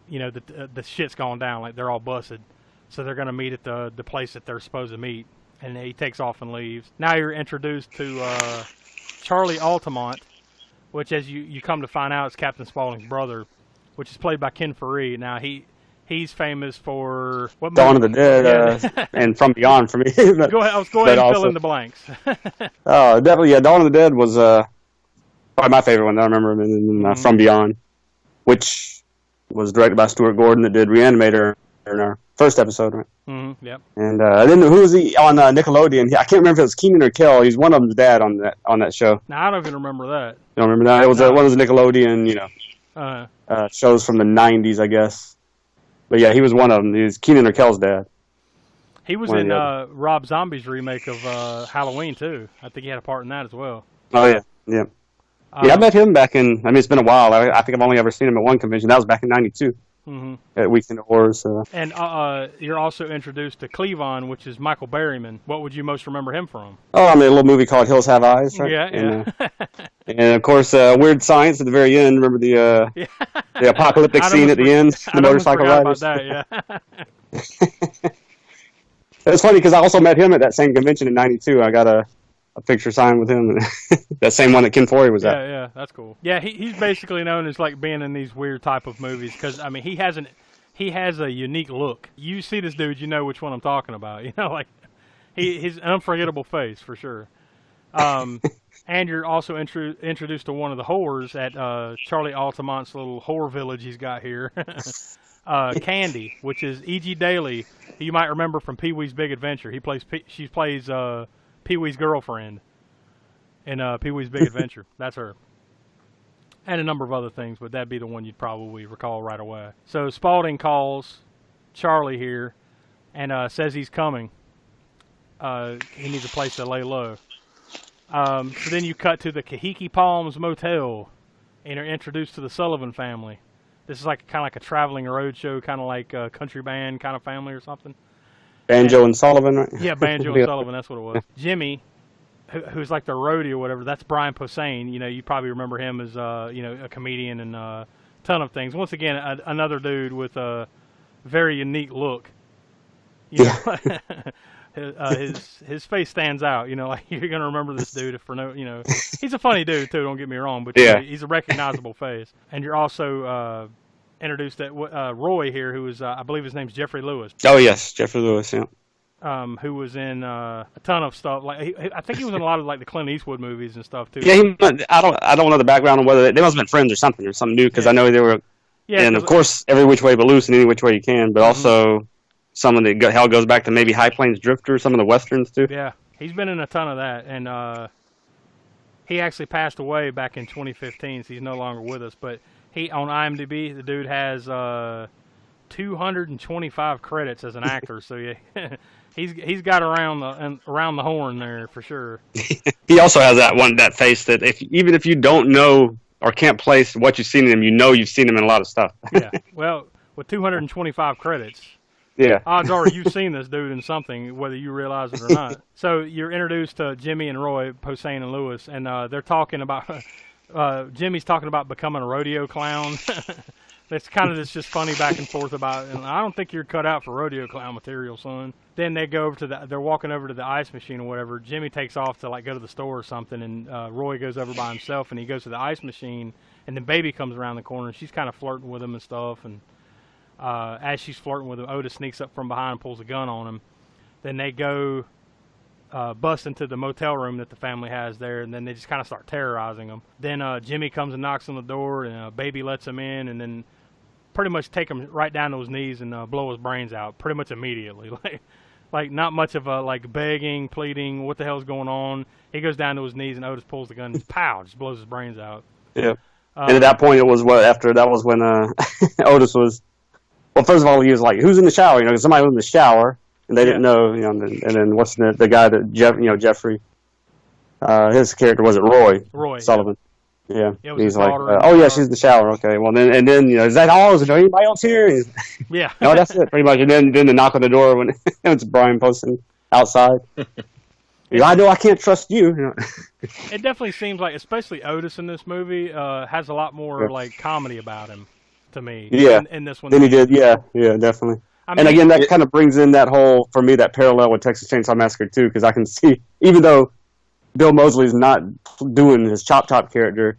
the shit's gone down, like they're all busted. So they're going to meet at the place that they're supposed to meet. And he takes off and leaves. Now you're introduced to Charlie Altamont, which as you come to find out is Captain Spaulding's brother, which is played by Ken Faree. Now he's famous for... what Dawn of movie? the Dead and From Beyond for me. But, go ahead and fill in the blanks. Oh, definitely, yeah. Dawn of the Dead was probably my favorite one. I remember him in From Beyond, which was directed by Stuart Gordon that did Reanimator in our first episode, right? Mm-hmm, yep. And then who was he on Nickelodeon? I can't remember if it was Keenan or Kel. He's one of them's dad on that show. Now I don't even remember that. You don't remember that? It was one of those Nickelodeon, shows from the '90s, I guess. But yeah, he was one of them. He was Keenan or Kel's dad. He was in Rob Zombie's remake of Halloween too. I think he had a part in that as well. Oh yeah. Yeah, I met him back in. I mean, it's been a while. I think I've only ever seen him at one convention. That was back in '92 at Weekend of Horrors. And you're also introduced to Cleavon, which is Michael Berryman. What would you most remember him from? Oh, I mean, a little movie called Hills Have Eyes, right? Yeah. And of course, Weird Science at the very end. Remember the apocalyptic scene at the end? The motorcycle riders. About that, yeah. It's funny because I also met him at that same convention in '92. I got a picture signed with him. That same one that Ken Foree was at. Yeah, that's cool. Yeah, he's basically known as like being in these weird type of movies because I mean he has a unique look. You see this dude, you know which one I'm talking about. Like he's an unforgettable face for sure. And you're also introduced to one of the whores at Charlie Altamont's little whore village he's got here. Candy, which is E.G. Daly, who you might remember from Pee-wee's Big Adventure. She plays Pee-wee's girlfriend in Pee-wee's Big Adventure. That's her. And a number of other things, but that'd be the one you'd probably recall right away. So Spaulding calls Charlie here and says he's coming. He needs a place to lay low. So then you cut to the Kahiki Palms Motel and are introduced to the Sullivan family. This is kind of like a traveling roadshow, kind of like a country band kind of family or something. Banjo and Sullivan, right? Yeah, Banjo and Sullivan, that's what it was. Jimmy, who's like the roadie or whatever, that's Brian Posehn. You probably remember him as, a comedian and a ton of things. Once again, another dude with a very unique look. His face stands out. Like you're gonna remember this dude for no. He's a funny dude too. Don't get me wrong, but he's a recognizable face. And you're also introduced to Roy here, who is I believe his name's Jeffrey Lewis. Oh yes, Jeffrey Lewis. Yeah. Who was in a ton of stuff. Like I think he was in a lot of like the Clint Eastwood movies and stuff too. Yeah, I don't know the background on whether they must have been friends or something new because I know they were. Yeah, and of course, Every Which Way But Loose and Any Which Way You Can, but also. Some of the hell goes back to maybe High Plains Drifter, some of the westerns too. Yeah, he's been in a ton of that, and he actually passed away back in 2015, so he's no longer with us. But he on IMDb, the dude has 225 credits as an actor, so yeah, he's got around the horn there for sure. He also has that face that even if you don't know or can't place what you've seen in him, you've seen him in a lot of stuff. Yeah, well, with 225 credits. Yeah. Odds are you've seen this dude in something, whether you realize it or not. So you're introduced to Jimmy and Roy, Posehn and Lewis, and they're talking about, Jimmy's talking about becoming a rodeo clown. It's kind of this just funny back and forth about, and I don't think you're cut out for rodeo clown material, son. Then they go over to they're walking over to the ice machine or whatever. Jimmy takes off to like go to the store or something, and Roy goes over by himself, and he goes to the ice machine, and then Baby comes around the corner, and she's kind of flirting with him and stuff, and as she's flirting with him, Otis sneaks up from behind and pulls a gun on him. Then they go bust into the motel room that the family has there, and then they just kind of start terrorizing them. Then Jimmy comes and knocks on the door, and Baby lets him in, and then pretty much take him right down to his knees and blow his brains out pretty much immediately. Like not much of a like begging, pleading, what the hell's going on. He goes down to his knees, and Otis pulls the gun and just, pow, just blows his brains out. Yeah. And at that point, it was when Otis was, well, first of all, he was like, who's in the shower? You know, 'cause somebody was in the shower, and they didn't know, you know, and then what's the guy that, Jeffrey, his character, was it Roy Sullivan? Yeah. He's like, oh yeah, she's in the shower. Okay. Well, then, you know, is that all? Is there anybody else here? Yeah. No, that's it, pretty much. And then the knock on the door when it's Brian Poston outside. I know I can't trust you. You know? It definitely seems like, especially Otis in this movie, has a lot more like comedy about him to me. Yeah. In this one. Then he did. Yeah, definitely. I mean, and again, that kind of brings in that whole, for me, that parallel with Texas Chainsaw Massacre too, because I can see, even though Bill Moseley's not doing his Chop Top character,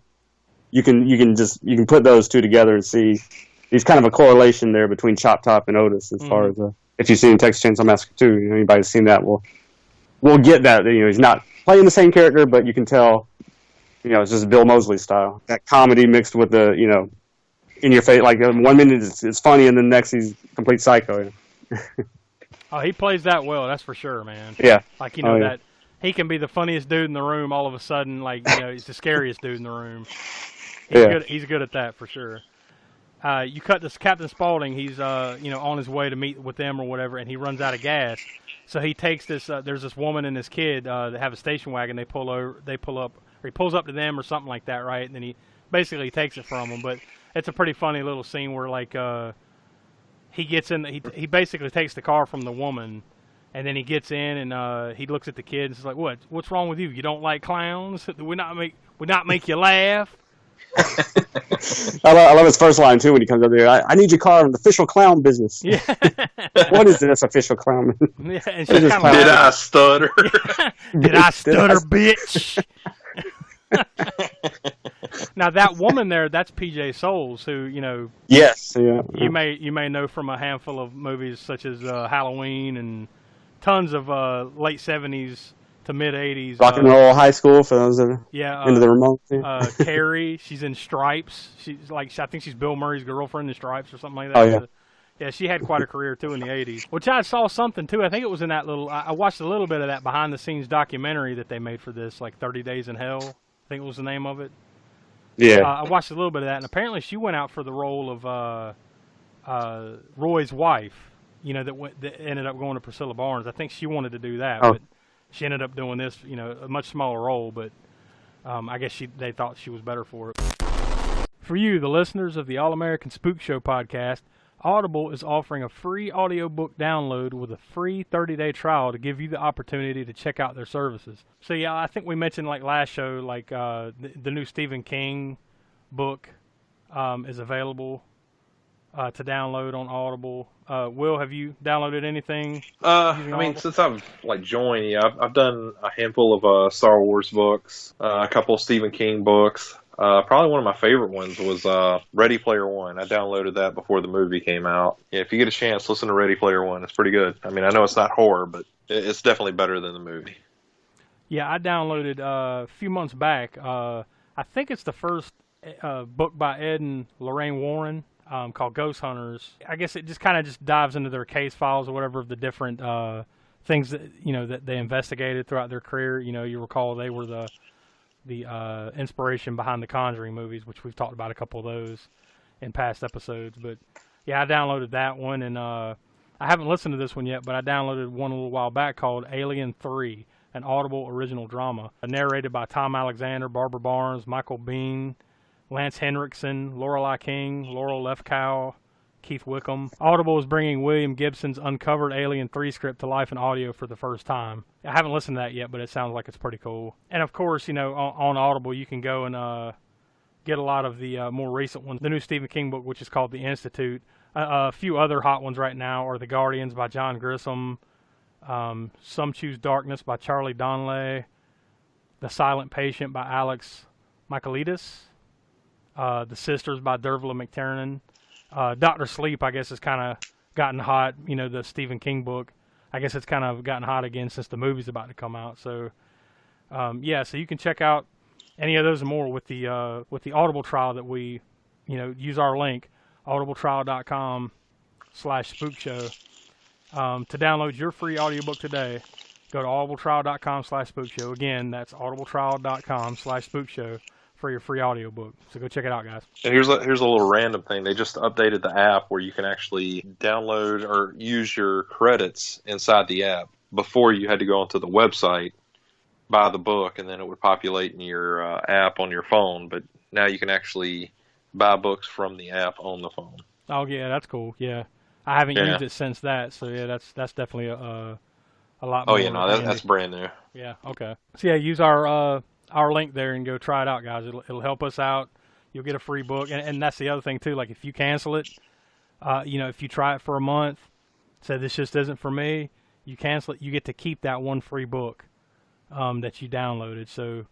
you can put those two together and see there's kind of a correlation there between Chop Top and Otis as far as if you've seen Texas Chainsaw Massacre 2, you know, anybody who's seen that will get that. You know, he's not playing the same character, but you can tell, you know, it's just Bill Moseley style. That comedy mixed with the, you know, in your face, like 1 minute it's funny and then next he's complete psycho. Oh, he plays that well, that's for sure, man. Yeah. Like, you know, that he can be the funniest dude in the room all of a sudden, like, you know, he's the scariest dude in the room. He's good at that for sure. You cut this Captain Spaulding, he's you know, on his way to meet with them or whatever, and he runs out of gas. So he takes this there's this woman and this kid that have a station wagon. They pull up, or he pulls up to them or something like that, right? And then he basically takes it from them. But it's a pretty funny little scene where like he gets in, he basically takes the car from the woman, and then he gets in and he looks at the kid and says like, what's wrong with you? You don't like clowns? Do we not make you laugh? I love his first line too when he comes up there. I need your car in the official clown business. Yeah. What is this official clown? Yeah, and she's Did I stutter? Did I stutter, bitch? Now that woman there, that's PJ Souls, who, you know. Yes. Yeah. You may know from a handful of movies such as Halloween and tons of late '70s to mid '80s. Rock and Roll High School for those that are into the remote. Carrie, she's in Stripes. She's like, I think she's Bill Murray's girlfriend in Stripes or something like that. Oh yeah. Yeah, she had quite a career too in the '80s. Which I saw something too. I think it was in that little. I watched a little bit of that behind the scenes documentary that they made for this, like 30 Days in Hell. I think it was the name of it. Yeah. I watched a little bit of that, and apparently she went out for the role of Roy's wife. You know, that ended up going to Priscilla Barnes. I think she wanted to do that, but she ended up doing this. You know, a much smaller role, but I guess they thought she was better for it. For you, the listeners of the All-American Spookshow podcast, Audible is offering a free audiobook download with a free 30-day trial to give you the opportunity to check out their services. So yeah, I think we mentioned like last show, like the new Stephen King book is available to download on Audible. Will, have you downloaded anything? I mean, since I've like joined, yeah, I've done a handful of Star Wars books, a couple of Stephen King books. Probably one of my favorite ones was Ready Player One. I downloaded that before the movie came out. Yeah, if you get a chance, listen to Ready Player One. It's pretty good. I mean, I know it's not horror, but it's definitely better than the movie. Yeah, I downloaded a few months back. I think it's the first book by Ed and Lorraine Warren called Ghost Hunters. I guess it just kind of just dives into their case files or whatever of the different things that, you know, that they investigated throughout their career. You know, you recall they were the inspiration behind the Conjuring movies, which we've talked about a couple of those in past episodes. But yeah, I downloaded that one, and I haven't listened to this one yet, but I downloaded one a little while back called Alien 3, an Audible original drama, narrated by Tom Alexander, Barbara Barnes, Michael Biehn, Lance Henriksen, Lorelei King, Laurel Lefkow, Keith Wickham. Audible is bringing William Gibson's uncovered Alien 3 script to life in audio for the first time. I haven't listened to that yet, but it sounds like it's pretty cool. And of course, you know, on Audible, you can go and get a lot of the more recent ones. The new Stephen King book, which is called The Institute. A few other hot ones right now are The Guardians by John Grisham, Some Choose Darkness by Charlie Donnelly, The Silent Patient by Alex Michaelides, The Sisters by Dervla McTiernan. Dr. Sleep, I guess, has kind of gotten hot. You know, the Stephen King book. I guess it's kind of gotten hot again since the movie's about to come out. So, yeah, so you can check out any of those and more with the Audible Trial that we, use our link, audibletrial.com/spookshow. To download your free audiobook today, go to audibletrial.com/spookshow. Again, that's audibletrial.com/spookshow for your free audiobook. So go check it out, guys. And here's a little random thing. They just updated the app where you can actually download or use your credits inside the app. Before, you had to go onto the website, buy the book, and then it would populate in your app on your phone. But now you can actually buy books from the app on the phone. Oh, yeah, that's cool. Yeah. I haven't used it since that, so yeah, that's definitely a lot more. Oh, yeah, no, that's brand new. Yeah, okay. So yeah, use our link there and go try it out, guys. It'll help us out. You'll get a free book, and that's the other thing too. Like if you cancel it, if you try it for a month, say this just isn't for me, you cancel it, you get to keep that one free book that you downloaded. So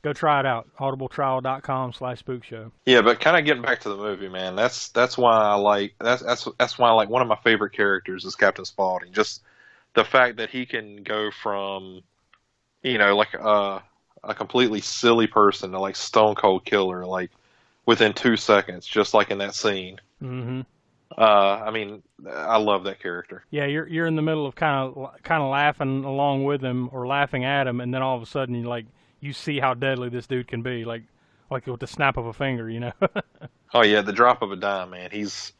go try it out. audibletrial.com/spookshow. Yeah, but kind of getting back to the movie, man. That's why I like that's why I like one of my favorite characters is Captain Spaulding. Just the fact that he can go from, like a completely silly person to like stone cold killer, like within 2 seconds, just like in that scene. Mm-hmm. I mean, I love that character. Yeah, you're in the middle of kind of laughing along with him or laughing at him, and then all of a sudden you see how deadly this dude can be, like with the snap of a finger, Oh yeah, the drop of a dime, man. He's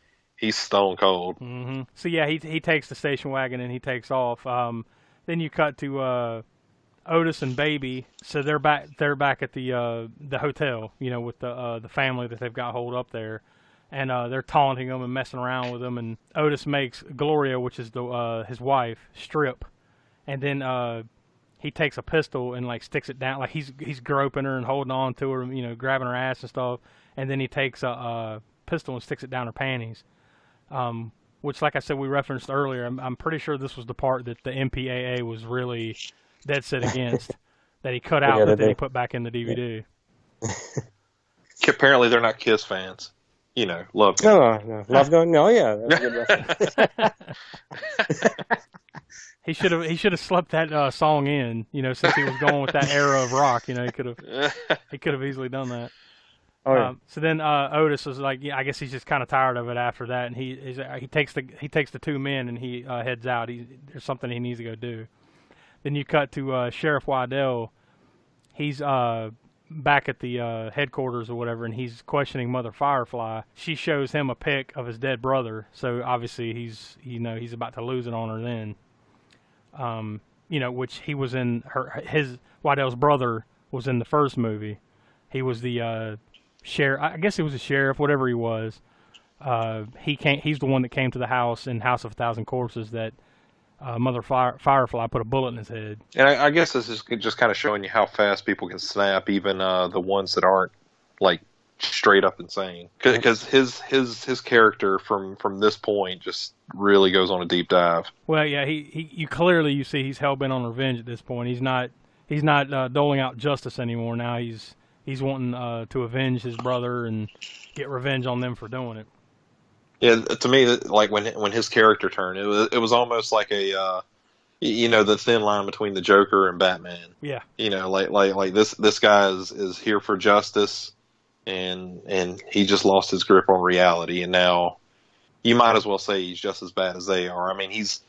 stone cold. Mm-hmm. So yeah, he takes the station wagon and he takes off. Then you cut to Otis and Baby. So they're back at the hotel, with the family that they've got holed up there, and they're taunting them and messing around with them. And Otis makes Gloria, which is his wife, strip, and then he takes a pistol and sticks it down, like he's groping her and holding on to her, grabbing her ass and stuff. And then he takes a pistol and sticks it down her panties. Which, like I said, we referenced earlier. I'm pretty sure this was the part that the MPAA was really dead set against, that he cut out, but then he put back in the DVD. Apparently, they're not Kiss fans. Love Gun. No. Love Gun? No, yeah. That's a good reference. He should have slept that song in, since he was going with that era of rock. He could have easily done that. Oh, yeah. So then Otis was like, yeah, I guess he's just kind of tired of it after that, and he takes the two men and he heads out. There's something he needs to go do. Then you cut to Sheriff Waddell. He's back at the headquarters or whatever, and he's questioning Mother Firefly. She shows him a pic of his dead brother, so obviously he's about to lose it on her then. Which he was in his Waddell's brother was in the first movie. He was the sheriff. I guess he was a sheriff, whatever he was. He's the one that came to the house in House of a Thousand Corpses that Mother Firefly put a bullet in his head. And I guess this is just kind of showing you how fast people can snap, even the ones that aren't straight up insane. Because his character from this point just really goes on a deep dive. Well, yeah, you clearly see he's hell bent on revenge at this point. He's not doling out justice anymore. Now he's wanting to avenge his brother and get revenge on them for doing it. Yeah, to me, when his character turned, it was almost like the thin line between the Joker and Batman. Yeah. Like this guy is here for justice, and he just lost his grip on reality, and now you might as well say he's just as bad as they are. I mean, he's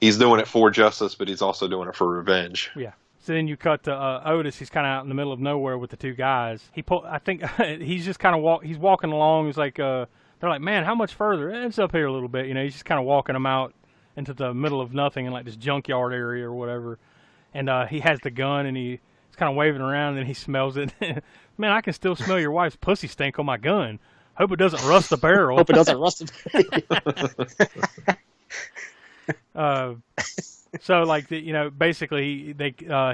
doing it for justice, but he's also doing it for revenge. Yeah. So then you cut to Otis. He's kind of out in the middle of nowhere with the two guys. I think he's just kind of he's walking along. He's like, they're like, man, how much further? It's up here a little bit. He's just kind of walking them out into the middle of nothing in this junkyard area or whatever. And he has the gun and he's kind of waving around and he smells it. Man, I can still smell your wife's pussy stink on my gun. Hope it doesn't rust the barrel. Hope it doesn't rust the barrel. So basically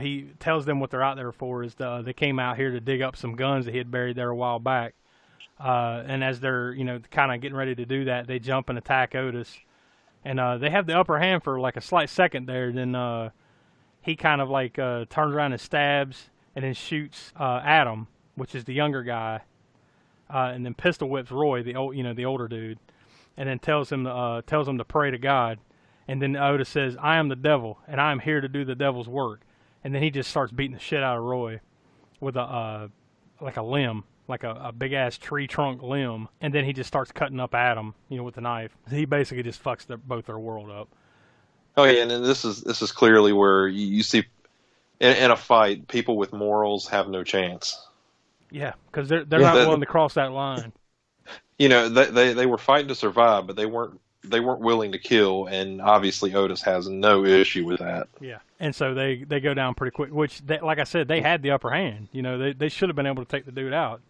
he tells them what they're out there for is they came out here to dig up some guns that he had buried there a while back. And as they're, kind of getting ready to do that, they jump and attack Otis. And they have the upper hand for like a slight second there. Then he kind of like turns around and stabs and then shoots Adam, which is the younger guy, and then pistol whips Roy, the older dude, and then tells him to pray to God. And then Otis says, "I am the devil, and I am here to do the devil's work." And then he just starts beating the shit out of Roy with a limb, like a big ass tree trunk limb. And then he just starts cutting up Adam, with the knife. He basically just fucks both their world up. Oh yeah, and then this is clearly where you see in a fight, people with morals have no chance. Yeah, because they're not willing to cross that line. They were fighting to survive, but they weren't willing to kill, and obviously Otis has no issue with that. Yeah, and so they go down pretty quick, which, like I said, they had the upper hand. They should have been able to take the dude out.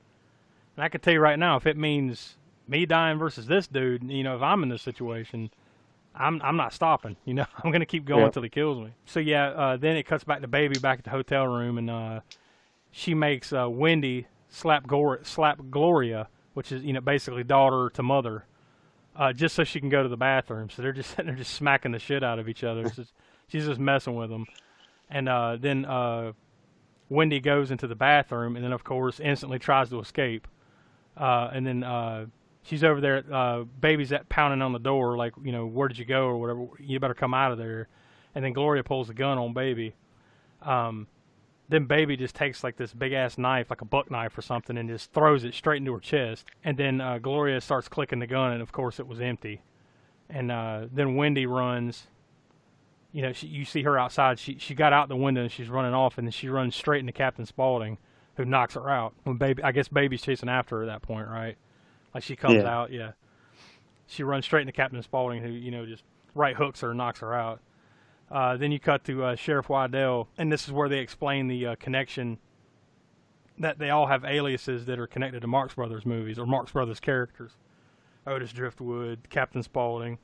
And I can tell you right now, if it means me dying versus this dude, if I'm in this situation, I'm not stopping. I'm going to keep going until he kills me. So yeah, then it cuts back to Baby back at the hotel room, and she makes Wendy slap Gloria, which is basically daughter to mother, just so she can go to the bathroom. So they're just sitting there just smacking the shit out of each other. She's just messing with them, and then Wendy goes into the bathroom, and then of course instantly tries to escape, and then she's over there. Baby's pounding on the door, like, where did you go or whatever? You better come out of there. And then Gloria pulls the gun on Baby. Then Baby just takes like this big ass knife, like a buck knife or something, and just throws it straight into her chest. And then Gloria starts clicking the gun, and of course it was empty. And then Wendy runs. You see her outside. She got out the window and she's running off, and then she runs straight into Captain Spaulding, who knocks her out. When I guess Baby's chasing after her at that point, right? Like she comes out, yeah. She runs straight into Captain Spaulding, who just right hooks her and knocks her out. Then you cut to Sheriff Waddell, and this is where they explain the connection that they all have aliases that are connected to Marx Brothers movies or Marx Brothers characters. Otis Driftwood, Captain Spaulding,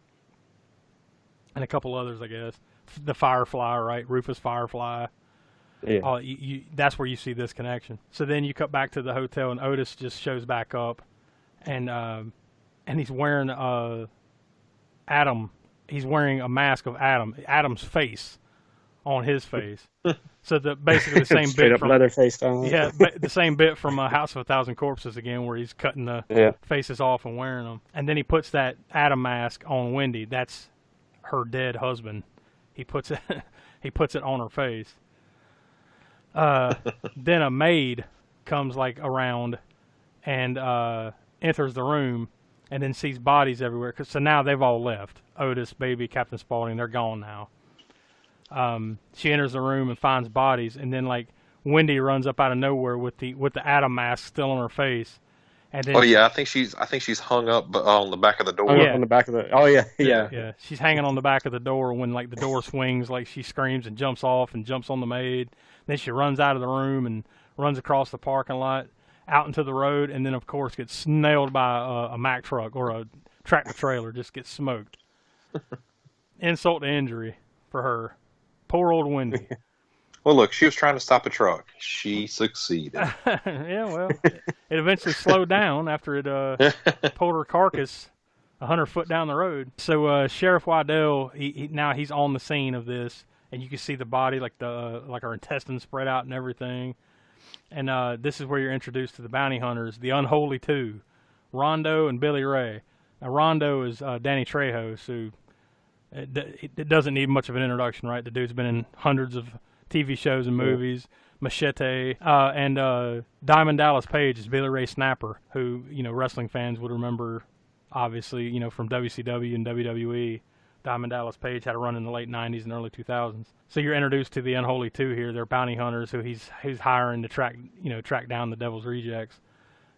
and a couple others, I guess. The Firefly, right? Rufus Firefly. Yeah. That's where you see this connection. So then you cut back to the hotel, and Otis just shows back up, and he's wearing Adam. He's wearing a mask of Adam's face on his face. So basically the same Straight bit up from leather face down. Yeah, the same bit from House of a Thousand Corpses again, where he's cutting the faces off and wearing them. And then he puts that Adam mask on Wendy. That's her dead husband. He puts it on her face. Then a maid comes like around and enters the room, and then sees bodies everywhere. So now they've all left. Otis, Baby, Captain Spaulding, they're gone now. She enters the room and finds bodies, and then like Wendy runs up out of nowhere with the Adam mask still on her face. And then I think she's hung up on the back of the door. On the back of the. Oh yeah. Yeah. She's hanging on the back of the door when like the door swings, like she screams and jumps off and jumps on the maid. Then she runs out of the room and runs across the parking lot out into the road, and then of course gets nailed by a Mack truck or a tractor trailer. Just gets smoked. Insult to injury for her. Poor old Wendy. Well, look, she was trying to stop a truck. She succeeded. Yeah, well, it eventually slowed down after it pulled her carcass 100 foot down the road. So Sheriff Waddell, he's on the scene of this, and you can see the body, like her intestines spread out and everything. And this is where you're introduced to the bounty hunters, the Unholy Two, Rondo and Billy Ray. Now, Rondo is Danny Trejo, who it doesn't need much of an introduction, right? The dude's been in hundreds of TV shows and movies. Machete, and Diamond Dallas Page is Billy Ray Snapper, who, wrestling fans would remember, obviously, from WCW and WWE. Diamond Dallas Page had a run in the late 90s and early 2000s. So you're introduced to the Unholy Two here. They're bounty hunters who he's hiring to track down the Devil's Rejects.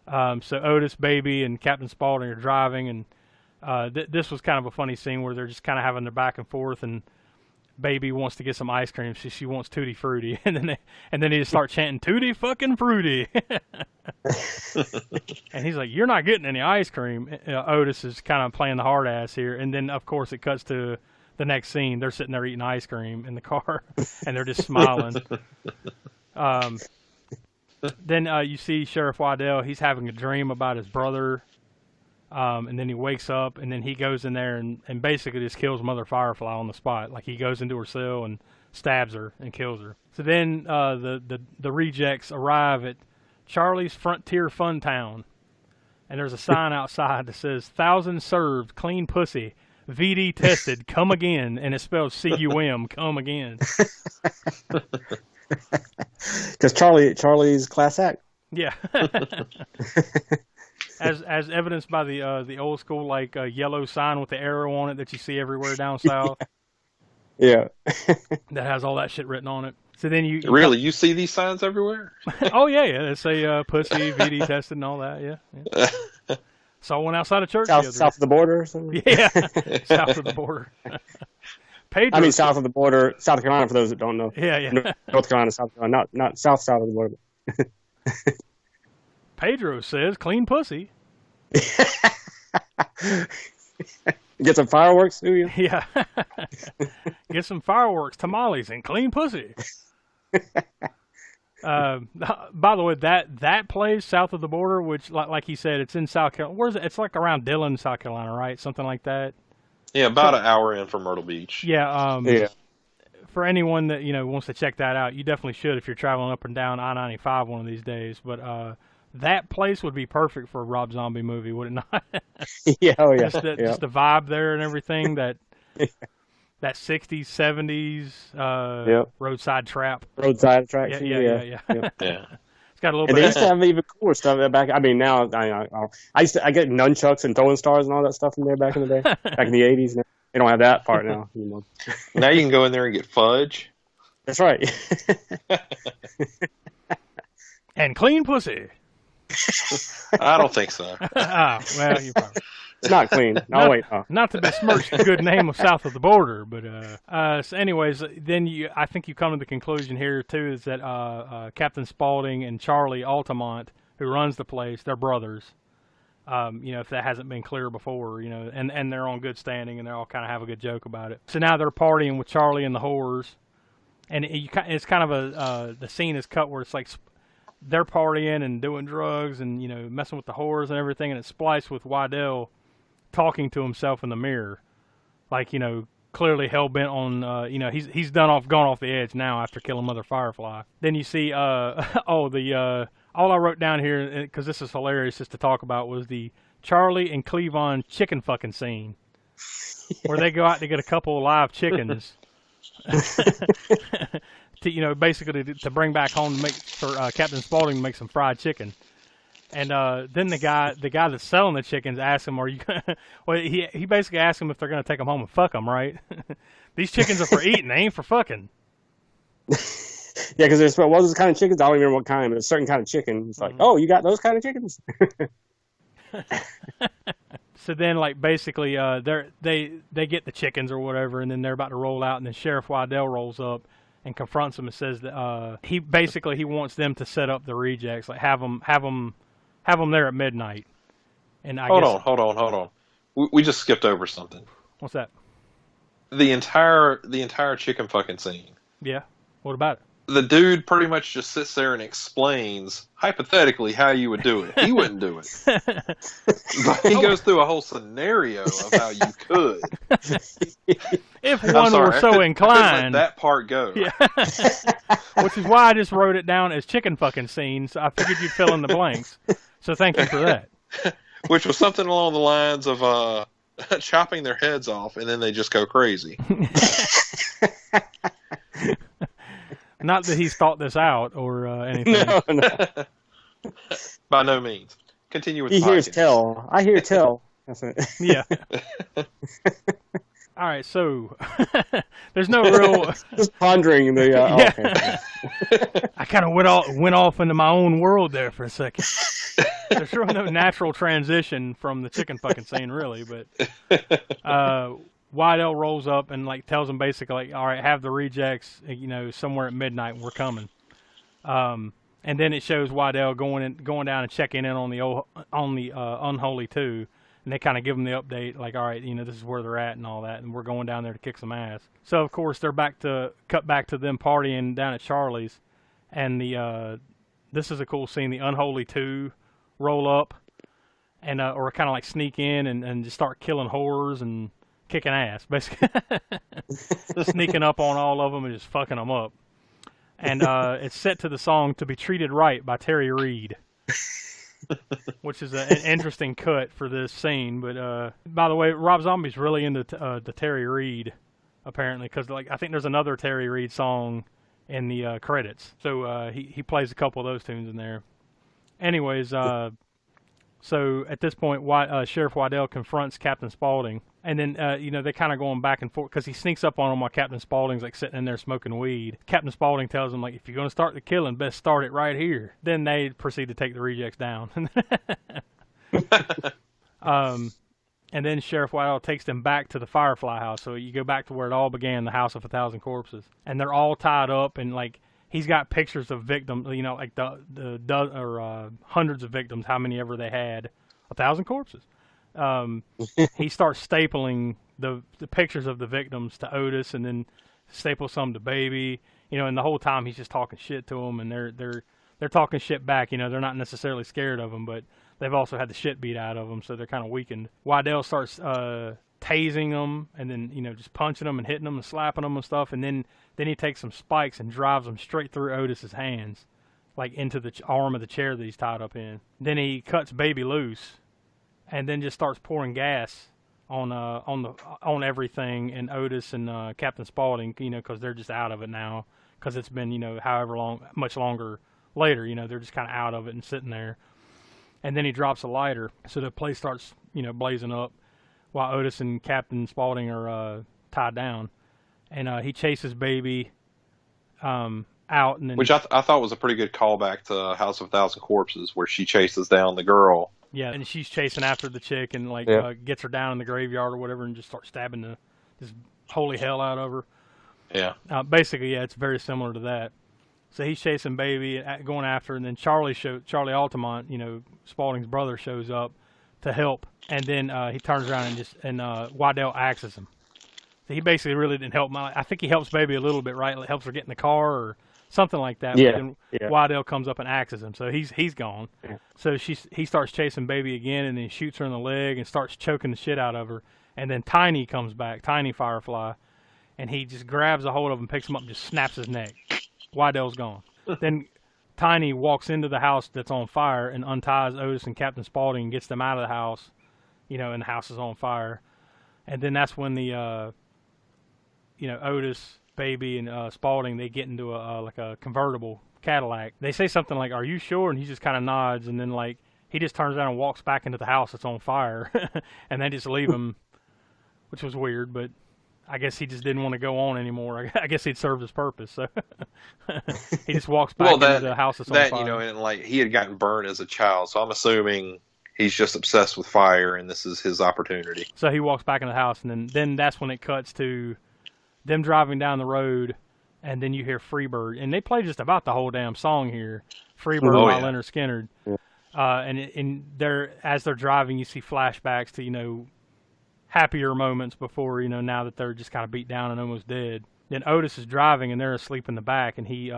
So Otis, Baby, and Captain Spaulding are driving, and this was kind of a funny scene where they're just kind of having their back and forth, and Baby wants to get some ice cream. She wants Tutti Frutti, and then they just start chanting Tutti fucking Frutti. And he's like, "You're not getting any ice cream." Otis is kind of playing the hard ass here, and then of course it cuts to the next scene. They're sitting there eating ice cream in the car, and they're just smiling. Then you see Sheriff Waddell. He's having a dream about his brother, and then he wakes up, and then he goes in there and basically just kills Mother Firefly on the spot. Like he goes into her cell and stabs her and kills her. So then the rejects arrive at Charlie's Frontier Fun Town, and there's a sign outside that says "Thousand served, clean pussy, VD tested, come again," and it's spelled CUM, come again. Because Charlie's class act. Yeah. as evidenced by the old school like yellow sign with the arrow on it that you see everywhere down south. Yeah. That has all that shit written on it. So then you you see these signs everywhere? Oh yeah. They say pussy, VD tested, and all that. Yeah. Saw one outside of church. South of the border or something? Yeah, south of the border. Pedro, I mean, south of the border, South Carolina, for those that don't know. Yeah. North Carolina, South Carolina, not south of the border. Pedro says clean pussy. Get some fireworks, do you? Yeah. Get some fireworks, tamales, and clean pussy. By the way, that place south of the border, which like he said, it's in South Carolina. Where's it? It's like around Dillon, South Carolina, right? Something like that. Yeah, about an hour in from Myrtle Beach. Yeah. Yeah. For anyone that wants to check that out, you definitely should if you're traveling up and down I-95 one of these days. But that place would be perfect for a Rob Zombie movie, would it not? Yeah, oh yeah. Just the vibe there and everything. That 60s, 70s roadside trap. Roadside attraction. Yeah. Yeah. It's got a little And bit. they used to have even cooler stuff back. I mean, now I get nunchucks and throwing stars and all that stuff in there back in the day, back in the '80s. They don't have that part now. Now you can go in there and get fudge. That's right. And clean pussy. I don't think so. Well, you probably. It's not clean. No, wait. Oh. Not to besmirch the good name of south of the border, but so anyways, then I think you come to the conclusion here too is that Captain Spaulding and Charlie Altamont, who runs the place, they're brothers. If that hasn't been clear before, and they're on good standing, and they all kind of have a good joke about it. So now they're partying with Charlie and the whores, and it's kind of the scene is cut where it's like they're partying and doing drugs and messing with the whores and everything, and it's spliced with Waddell talking to himself in the mirror, like clearly hell bent on he's gone off the edge now after killing Mother Firefly. Then you see all I wrote down here, because this is hilarious just to talk about, was the Charlie and Cleavon chicken fucking scene, where they go out to get a couple of live chickens, to basically to bring back home to make for Captain Spaulding to make some fried chicken. And then the guy that's selling the chickens asks him, "Are you?" Well, he basically asks him if they're gonna take them home and fuck them, right? These chickens are for eating; they ain't for fucking. Yeah, because there's what was this kind of chickens? I don't even remember what kind, but a certain kind of chicken. It's like, oh, you got those kind of chickens? So then, like, basically, they get the chickens or whatever, and then they're about to roll out, and then Sheriff Waddell rolls up and confronts them and says that he wants them to set up the rejects, like have them there at midnight. And hold on. We just skipped over something. What's that? The entire chicken fucking scene. Yeah. What about it? The dude pretty much just sits there and explains, hypothetically, how you would do it. He wouldn't do it. But he goes through a whole scenario of how you could. If one were so inclined. I let that part go. Yeah. Which is why I just wrote it down as chicken fucking scenes. I figured you'd fill in the blanks. So thank you for that. Which was something along the lines of chopping their heads off, and then they just go crazy. Not that he's thought this out or anything. No. By no means. Continue with He the hears podcast. tell. I hear tell. That's it. Yeah. All right, so there's no real. Just pondering the. Yeah. Okay. I kind of went off into my own world there for a second. There's really no natural transition from the chicken fucking scene, really, but Waddell rolls up and like tells them basically, like, all right, have the rejects, somewhere at midnight, and we're coming. And then it shows Waddell going down and checking in on the Unholy 2, and they kind of give them the update, like, all right, this is where they're at and all that, and we're going down there to kick some ass. So of course they're cut back to them partying down at Charlie's, and the this is a cool scene. The Unholy Two roll up and or kind of like sneak in and just start killing horrors and kicking ass, basically. Sneaking up on all of them and just fucking them up. And it's set to the song "To Be Treated Right" by Terry Reid. Which is an interesting cut for this scene. But by the way, Rob Zombie's really into the Terry Reid, apparently, because I think there's another Terry Reid song in the credits. So he plays a couple of those tunes in there. Anyways, so at this point, Sheriff Waddell confronts Captain Spaulding, and then they're kind of going back and forth because he sneaks up on him while Captain Spaulding's like sitting in there smoking weed. Captain Spaulding tells him, like, if you're going to start the killing, best start it right here. Then they proceed to take the rejects down. And then Sheriff Waddell takes them back to the Firefly house. So you go back to where it all began, the House of 1,000 Corpses, and they're all tied up, and like he's got pictures of victims, like the hundreds of victims, how many ever they had, 1,000 corpses. He starts stapling the pictures of the victims to Otis, and then staples some to Baby, and the whole time he's just talking shit to them, and they're talking shit back. They're not necessarily scared of him, but they've also had the shit beat out of them, so they're kind of weakened. Waddell starts tasing them, and then just punching them and hitting them and slapping them and stuff, and then he takes some spikes and drives them straight through Otis's hands, like into the arm of the chair that he's tied up in. Then he cuts Baby loose, and then just starts pouring gas on everything, and Otis and Captain Spaulding, because they're just out of it now, because it's been much longer later, they're just kind of out of it and sitting there. And then he drops a lighter, so the place starts blazing up, while Otis and Captain Spaulding are tied down, and he chases Baby out, and then, which I thought was a pretty good callback to House of 1,000 Corpses, where she chases down the girl. Yeah, and she's chasing after the chick, and gets her down in the graveyard or whatever, and just starts stabbing this holy hell out of her. Yeah. Basically, it's very similar to that. So he's chasing Baby, going after her, and then Charlie Altamont, Spaulding's brother, shows up to help, and then he turns around and Waddell axes him. So he basically really didn't help him. I think he helps Baby a little bit, right? Like, helps her get in the car or something like that. Yeah. But then Waddell comes up and axes him, so he's gone. Yeah. So he starts chasing Baby again, and then he shoots her in the leg and starts choking the shit out of her. And then Tiny comes back, Tiny Firefly, and he just grabs a hold of him, picks him up, and just snaps his neck. Waddell's gone. Then Tiny walks into the house that's on fire and unties Otis and Captain Spaulding and gets them out of the house, and the house is on fire. And then that's when the, Otis, Baby, and Spaulding, they get into a convertible Cadillac. They say something like, "Are you sure?" And he just kind of nods, and then he just turns around and walks back into the house that's on fire, and they just leave him, which was weird, but I guess he just didn't want to go on anymore. I guess he'd served his purpose, so he just walks back into the house that's on fire. And he had gotten burned as a child, so I'm assuming he's just obsessed with fire, and this is his opportunity. So he walks back in the house, and then that's when it cuts to them driving down the road, and then you hear Freebird, and they play just about the whole damn song here, Freebird by Leonard Skinner. Yeah. And as they're driving, you see flashbacks to happier moments before, now that they're just kind of beat down and almost dead. Then Otis is driving, and they're asleep in the back, and he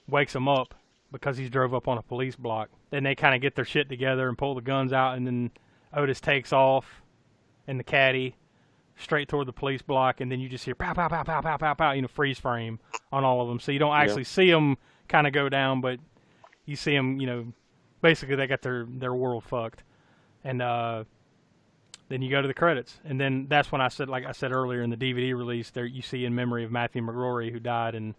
wakes them up because he's drove up on a police block. Then they kind of get their shit together and pull the guns out, and then Otis takes off in the caddy straight toward the police block, and then you just hear pow, pow, pow, pow, pow, pow, pow, freeze frame on all of them. So you don't actually see them kind of go down, but you see them, basically they got their world fucked. And then you go to the credits, and then that's when I said earlier in the DVD release, there you see In Memory of Matthew McGrory, who died in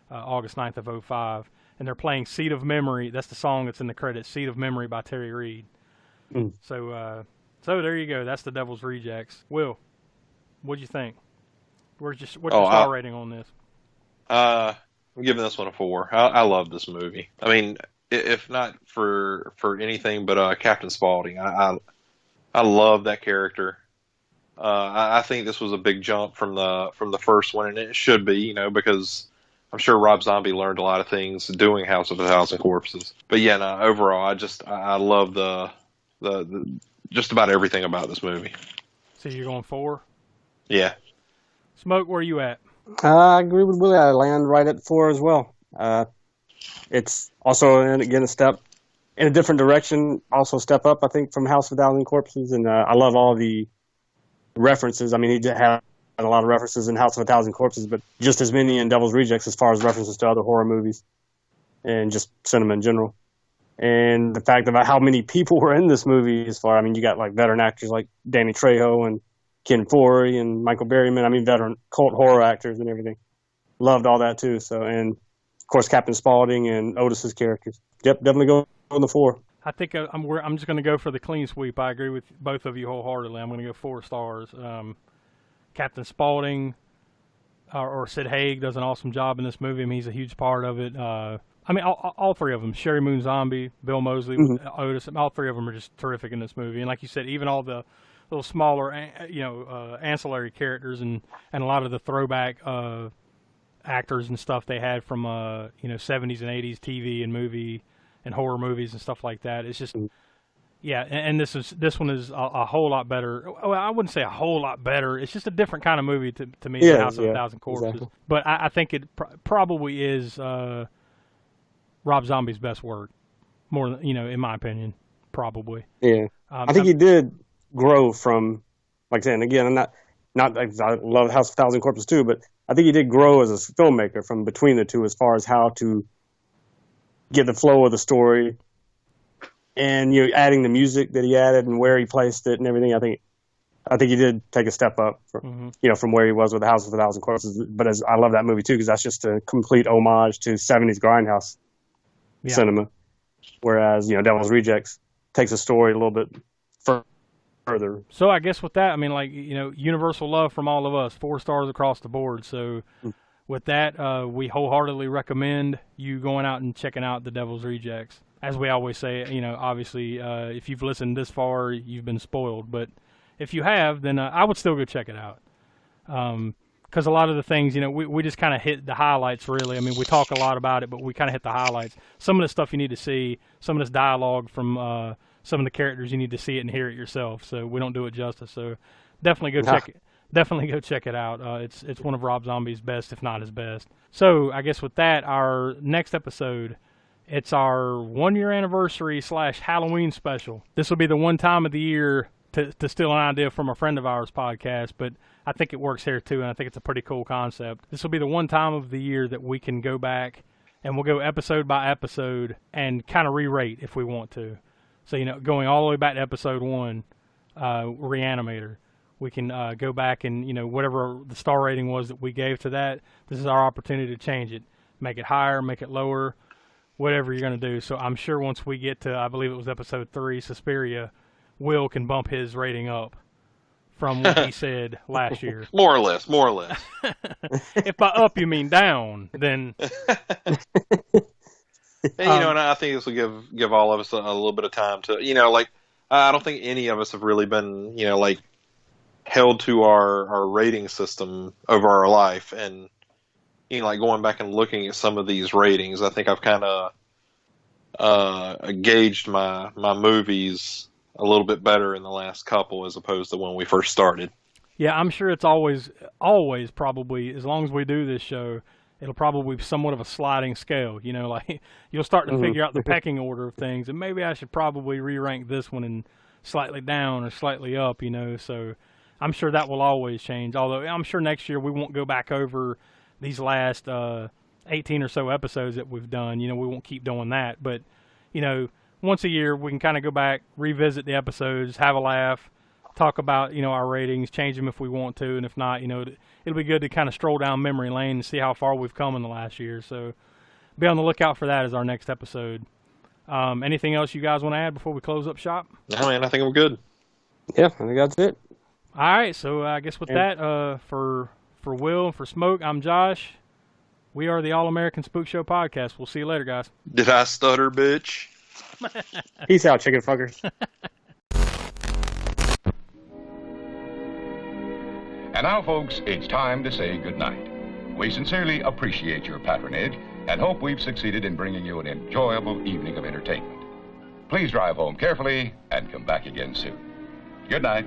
August 9th of 2005, and they're playing Seed of Memory. That's the song that's in the credits, Seed of Memory by Terry Reid. So there you go. That's the Devil's Rejects. Will, what'd you think? What's your star rating on this? I'm giving this one a 4. I love this movie. I mean, if not for anything but Captain Spaulding, I love that character. I think this was a big jump from the first one, and it should be, because I'm sure Rob Zombie learned a lot of things doing House of 1,000 Corpses. But yeah, no, overall, I love the just about everything about this movie. So you're going 4? Yeah. Smoke, where are you at? I agree with Willie. I land right at 4 as well. It's also, and again, a step in a different direction, also step up, I think, from House of a Thousand Corpses. And I love all the references. I mean, he had a lot of references in House of a Thousand Corpses, but just as many in Devil's Rejects as far as references to other horror movies and just cinema in general. And the fact about how many people were in this movie I mean, you got like veteran actors like Danny Trejo and Ken Foree and Michael Berryman. I mean, veteran cult horror actors and everything. Loved all that too. So, and of course, Captain Spaulding and Otis's characters. Yep, definitely go on the 4. I think I'm just going to go for the clean sweep. I agree with both of you wholeheartedly. I'm going to go 4 stars. Captain Spaulding or Sid Haig does an awesome job in this movie. I mean, he's a huge part of it. I mean, all 3 of them, Sherry Moon Zombie, Bill Moseley, Otis, all 3 of them are just terrific in this movie. And like you said, even all the little smaller, ancillary characters and a lot of the throwback actors and stuff they had from 70s and 80s TV and movie and horror movies and stuff like that. It's just, yeah. And this one is a whole lot better. Well, I wouldn't say a whole lot better. It's just a different kind of movie to me than House of a Thousand Corpses. Exactly. But I think it probably is Rob Zombie's best work, more than, in my opinion, probably. Yeah, I think he did grow from, like saying again, I'm not I love House of a Thousand Corpses too, but I think he did grow as a filmmaker from between the two as far as how to get the flow of the story, and adding the music that he added and where he placed it and everything. I think he did take a step up from from where he was with the House of a Thousand Corpses. But I love that movie too because that's just a complete homage to 70s grindhouse cinema, whereas Devil's Rejects takes a story a little bit further. So I guess with that, I mean, like, universal love from all of us, 4 stars across the board. So with that, we wholeheartedly recommend you going out and checking out the Devil's Rejects. As we always say, obviously, if you've listened this far, you've been spoiled. But if you have, then I would still go check it out. Because a lot of the things, we just kind of hit the highlights, really. I mean, we talk a lot about it, but we kind of hit the highlights. Some of the stuff you need to see, some of this dialogue from some of the characters, you need to see it and hear it yourself. So we don't do it justice. So definitely go check it. Definitely go check it out. It's one of Rob Zombie's best, if not his best. So I guess with that, our next episode, it's our 1-year anniversary / Halloween special. This will be the one time of the year to steal an idea from a friend of ours podcast, but I think it works here too, and I think it's a pretty cool concept. This will be the one time of the year that we can go back and we'll go episode by episode and kind of re-rate if we want to. So, going all the way back to episode 1, Reanimator, we can go back and, whatever the star rating was that we gave to that, this is our opportunity to change it. Make it higher, make it lower, whatever you're going to do. So I'm sure once we get to, I believe it was episode 3, Suspiria, Will can bump his rating up from what he said last year. More or less. If by up you mean down, then... And, and I think this will give all of us a little bit of time to, I don't think any of us have really been, held to our rating system over our life. And, going back and looking at some of these ratings, I think I've kind of gauged my movies a little bit better in the last couple as opposed to when we first started. Yeah, I'm sure it's always probably, as long as we do this show, it'll probably be somewhat of a sliding scale. Like you'll start to figure out the pecking order of things, and maybe I should probably re-rank this one and slightly down or slightly up, so I'm sure that will always change. Although I'm sure next year we won't go back over these last 18 or so episodes that we've done. We won't keep doing that, but once a year we can kind of go back, revisit the episodes, have a laugh, talk about our ratings, change them if we want to, and if not, it'll be good to kind of stroll down memory lane and see how far we've come in the last year. So be on the lookout for that as our next episode. Anything else you guys want to add before we close up shop? No, man, I think we're good. Yeah, I think that's it. All right, so I guess with that, for Will and for Smoke, I'm Josh. We are the All-American Spookshow podcast. We'll see you later, guys. Did I stutter, bitch? Peace out, chicken fuckers. And now, folks, it's time to say goodnight. We sincerely appreciate your patronage and hope we've succeeded in bringing you an enjoyable evening of entertainment. Please drive home carefully and come back again soon. Good night.